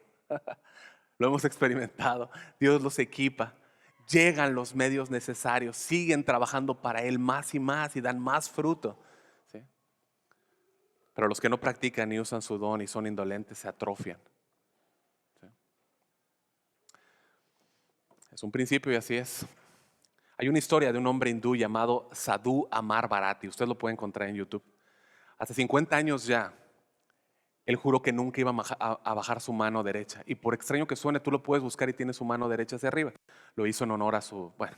Lo hemos experimentado. Dios los equipa. Llegan los medios necesarios. Siguen trabajando para Él más y dan más fruto. ¿Sí? Pero los que no practican ni usan su don y son indolentes se atrofian. ¿Sí? Es un principio y así es. Hay una historia de un hombre hindú llamado Sadhu Amar Bharati. Usted lo puede encontrar en YouTube. Hace 50 años ya, él juró que nunca iba a bajar su mano derecha. Y por extraño que suene, tú lo puedes buscar y tiene su mano derecha hacia arriba. Lo hizo en honor a su, bueno,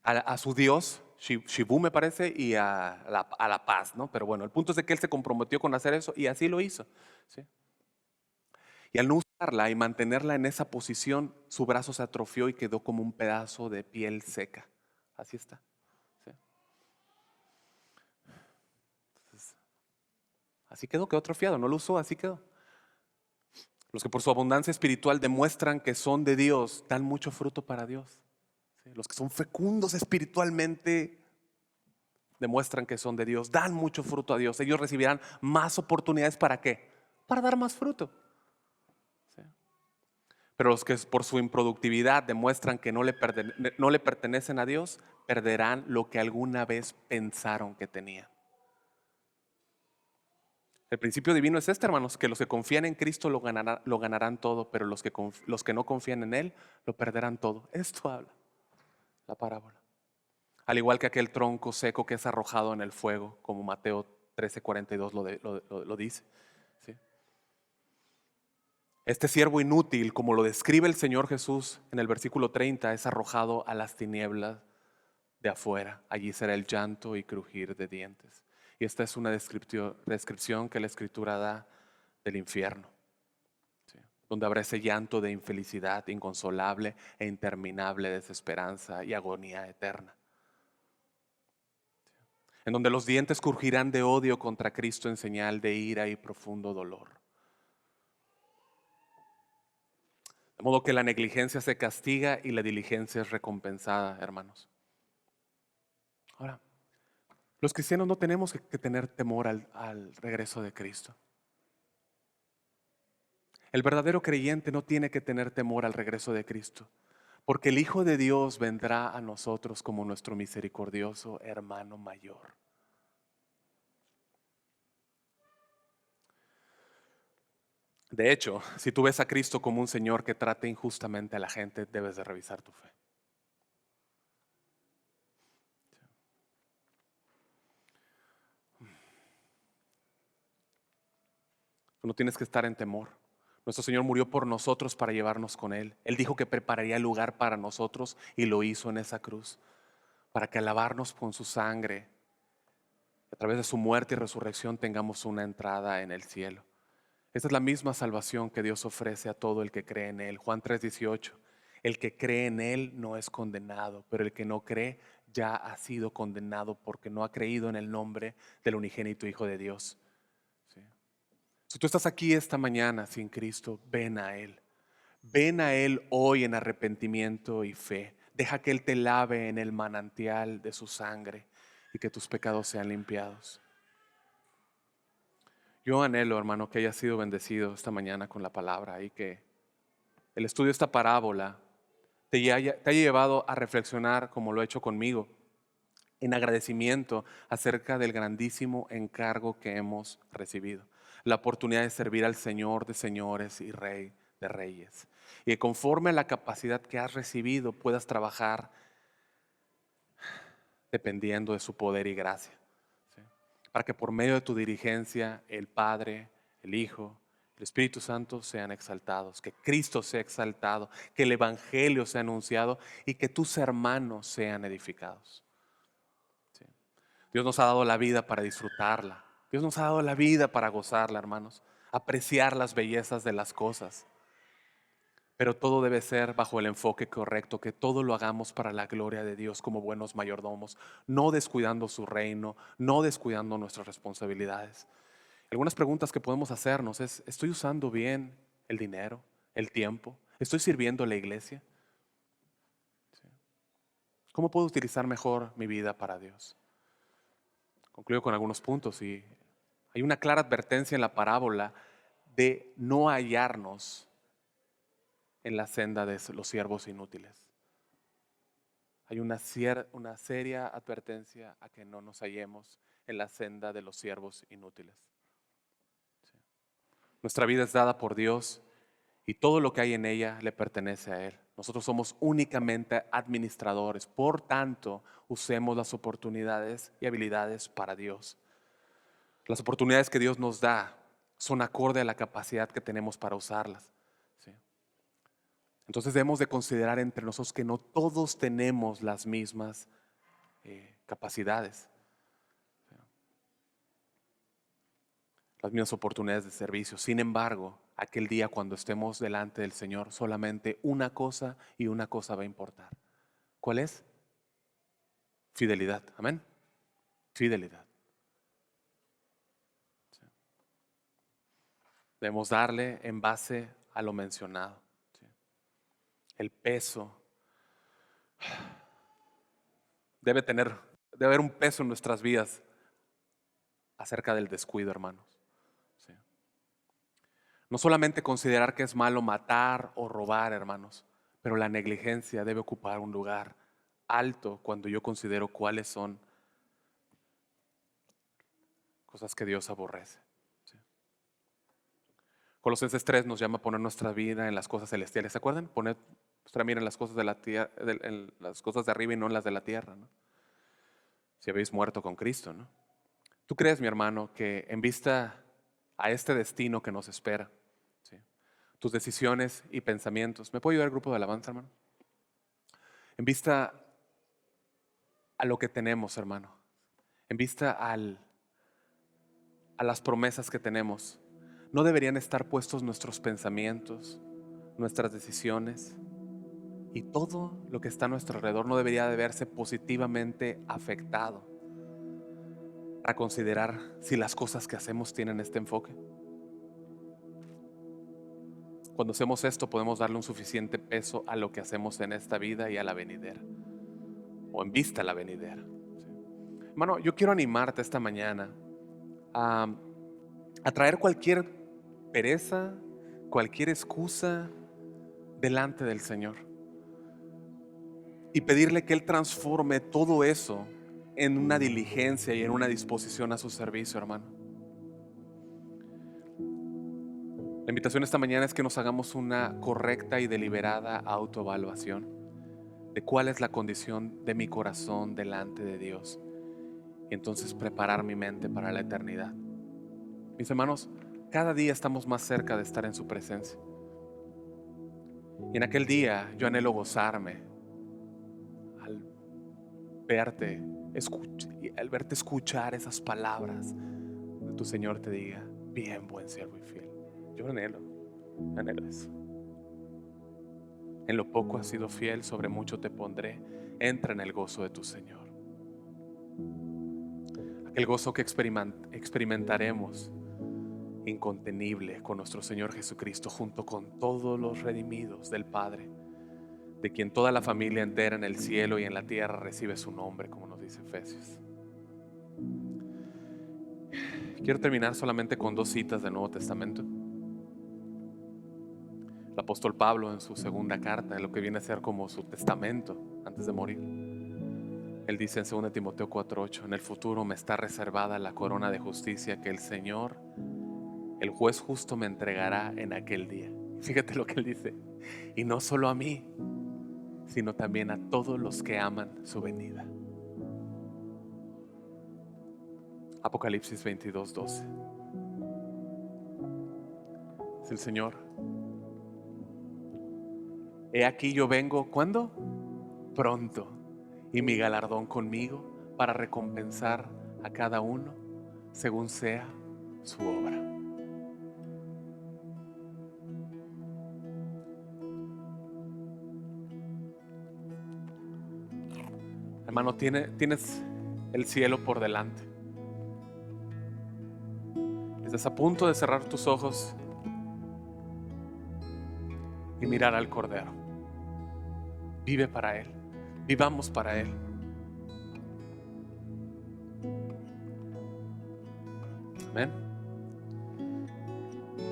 a su dios, Shivu me parece, y a la paz, ¿no? Pero bueno, el punto es de que él se comprometió con hacer eso y así lo hizo. ¿Sí? Y al no usarla y mantenerla en esa posición, su brazo se atrofió y quedó como un pedazo de piel seca. Así está. ¿Sí? Entonces, así quedó atrofiado, no lo usó, así quedó. Los que por su abundancia espiritual demuestran que son de Dios, dan mucho fruto para Dios. ¿Sí? Los que son fecundos espiritualmente demuestran que son de Dios, dan mucho fruto a Dios. Ellos recibirán más oportunidades, ¿para qué? Para dar más fruto. ¿Sí? Pero los que por su improductividad demuestran que no le pertenecen a Dios, perderán lo que alguna vez pensaron que tenían. El principio divino es este, hermanos, que los que confían en Cristo lo ganarán todo, pero los que no confían en Él lo perderán todo. Esto habla la parábola. Al igual que aquel tronco seco que es arrojado en el fuego, como Mateo 13:42 lo dice. ¿Sí? Este siervo inútil, como lo describe el Señor Jesús en el versículo 30, es arrojado a las tinieblas de afuera. Allí será el llanto y crujir de dientes. Y esta es una descripción que la Escritura da del infierno, ¿sí? Donde habrá ese llanto de infelicidad inconsolable e interminable desesperanza y agonía eterna. En donde los dientes crujirán de odio contra Cristo en señal de ira y profundo dolor. De modo que la negligencia se castiga y la diligencia es recompensada, hermanos. Ahora, los cristianos no tenemos que tener temor al regreso de Cristo. El verdadero creyente no tiene que tener temor al regreso de Cristo, porque el Hijo de Dios vendrá a nosotros como nuestro misericordioso hermano mayor. De hecho, si tú ves a Cristo como un Señor que trata injustamente a la gente, debes de revisar tu fe. Tú no tienes que estar en temor. Nuestro Señor murió por nosotros para llevarnos con Él. Él dijo que prepararía lugar para nosotros y lo hizo en esa cruz, para que al lavarnos con su sangre, a través de su muerte y resurrección, tengamos una entrada en el cielo. Esta es la misma salvación que Dios ofrece a todo el que cree en Él. Juan 3:18. El que cree en Él no es condenado, pero el que no cree ya ha sido condenado porque no ha creído en el nombre del unigénito Hijo de Dios. ¿Sí? Si tú estás aquí esta mañana sin Cristo, ven a Él. Ven a Él hoy en arrepentimiento y fe. Deja que Él te lave en el manantial de su sangre y que tus pecados sean limpiados. Yo anhelo, hermano, que hayas sido bendecido esta mañana con la palabra y que el estudio de esta parábola te haya llevado a reflexionar, como lo he hecho conmigo, en agradecimiento acerca del grandísimo encargo que hemos recibido. La oportunidad de servir al Señor de señores y Rey de reyes. Y que conforme a la capacidad que has recibido puedas trabajar dependiendo de su poder y gracia. ¿Sí? Para que por medio de tu dirigencia el Padre, el Hijo, el Espíritu Santo sean exaltados, que Cristo sea exaltado, que el Evangelio sea anunciado y que tus hermanos sean edificados. ¿Sí? Dios nos ha dado la vida para disfrutarla. Dios nos ha dado la vida para gozarla, hermanos. Apreciar las bellezas de las cosas. Pero todo debe ser bajo el enfoque correcto, que todo lo hagamos para la gloria de Dios como buenos mayordomos, no descuidando su reino, no descuidando nuestras responsabilidades. Algunas preguntas que podemos hacernos es, ¿estoy usando bien el dinero, el tiempo? ¿Estoy sirviendo a la iglesia? ¿Sí? ¿Cómo puedo utilizar mejor mi vida para Dios? Concluyo con algunos puntos y hay una clara advertencia en la parábola de no hallarnos en la senda de los siervos inútiles. Hay una seria advertencia a que no nos hallemos en la senda de los siervos inútiles. Sí. Nuestra vida es dada por Dios y todo lo que hay en ella le pertenece a Él. Nosotros somos únicamente administradores. Por tanto, usemos las oportunidades y habilidades para Dios. Las oportunidades que Dios nos da son acorde a la capacidad que tenemos para usarlas. ¿Sí? Entonces debemos de considerar entre nosotros que no todos tenemos las mismas capacidades, las mismas oportunidades de servicio. Sin embargo, aquel día cuando estemos delante del Señor, solamente una cosa y una cosa va a importar. ¿Cuál es? Fidelidad. Amén. Fidelidad. Sí. Debemos darle en base a lo mencionado. Sí. El peso. Debe haber un peso en nuestras vidas acerca del descuido, hermanos. Sí. No solamente considerar que es malo matar o robar, hermanos, pero la negligencia debe ocupar un lugar alto cuando yo considero cuáles son cosas que Dios aborrece. Sí. Colosenses 3 nos llama a poner nuestra vida en las cosas celestiales. ¿Se acuerdan? Poner nuestra mira en las cosas de la tierra, en las cosas de arriba y no en las de la tierra, ¿no? Si habéis muerto con Cristo, ¿no? ¿Tú crees, mi hermano, que en vista a este destino que nos espera, ¿sí?, tus decisiones y pensamientos, ¿me puede ayudar el grupo de alabanza, hermano? En vista a lo que tenemos, hermano, en vista a las promesas que tenemos, ¿no deberían estar puestos nuestros pensamientos, nuestras decisiones y todo lo que está a nuestro alrededor no debería de verse positivamente afectado a considerar si las cosas que hacemos tienen este enfoque? Cuando hacemos esto podemos darle un suficiente peso a lo que hacemos en esta vida y a la venidera, o en vista a la venidera. ¿Sí? Hermano, yo quiero animarte esta mañana a traer cualquier pereza, cualquier excusa delante del Señor y pedirle que Él transforme todo eso en una diligencia y en una disposición a su servicio, hermano. La invitación esta mañana es que nos hagamos una correcta y deliberada autoevaluación de cuál es la condición de mi corazón delante de Dios y entonces preparar mi mente para la eternidad. Mis hermanos, cada día estamos más cerca de estar en su presencia. Y en aquel día yo anhelo gozarme al verte, al verte escuchar esas palabras de tu Señor te diga: bien, buen siervo y fiel. Yo anhelo eso. En lo poco has sido fiel, sobre mucho te pondré. Entra en el gozo de tu Señor. Aquel gozo que experimentaremos incontenible con nuestro Señor Jesucristo, junto con todos los redimidos del Padre, de quien toda la familia entera en el cielo y en la tierra recibe su nombre, como nos dice Efesios. Quiero terminar solamente con dos citas del Nuevo Testamento. El apóstol Pablo, en su segunda carta, en lo que viene a ser como su testamento antes de morir, él dice en 2 Timoteo 4:8: en el futuro me está reservada la corona de justicia que el Señor, el juez justo, me entregará en aquel día. Fíjate lo que él dice: y no solo a mí, sino también a todos los que aman su venida. Apocalipsis 22:12. Es el Señor: he aquí yo vengo, ¿cuándo? Pronto, y mi galardón conmigo para recompensar a cada uno según sea su obra. Hermano, tienes el cielo por delante. Estás a punto de cerrar tus ojos y mirar al Cordero. Vive para Él. Vivamos para Él. Amén.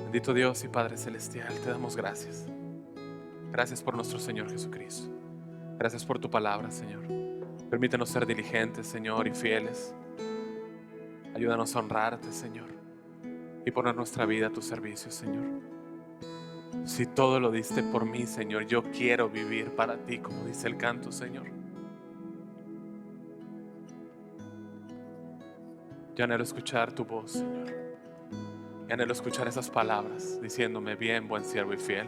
Bendito Dios y Padre Celestial, te damos gracias. Gracias por nuestro Señor Jesucristo. Gracias por tu palabra, Señor. Permítenos ser diligentes, Señor, y fieles. Ayúdanos a honrarte, Señor, y poner nuestra vida a tu servicio, Señor. Si todo lo diste por mí, Señor, yo quiero vivir para ti, como dice el canto, Señor. Yo anhelo escuchar tu voz, Señor. Y anhelo escuchar esas palabras diciéndome: bien, buen siervo y fiel.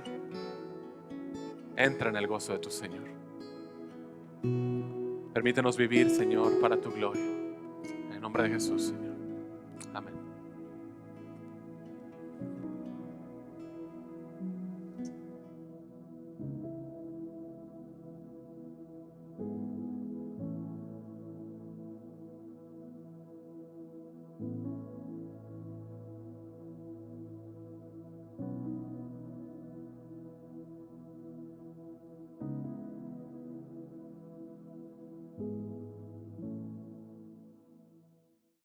Entra en el gozo de tu Señor. Permítenos vivir, Señor, para tu gloria. En el nombre de Jesús, Señor. Amén.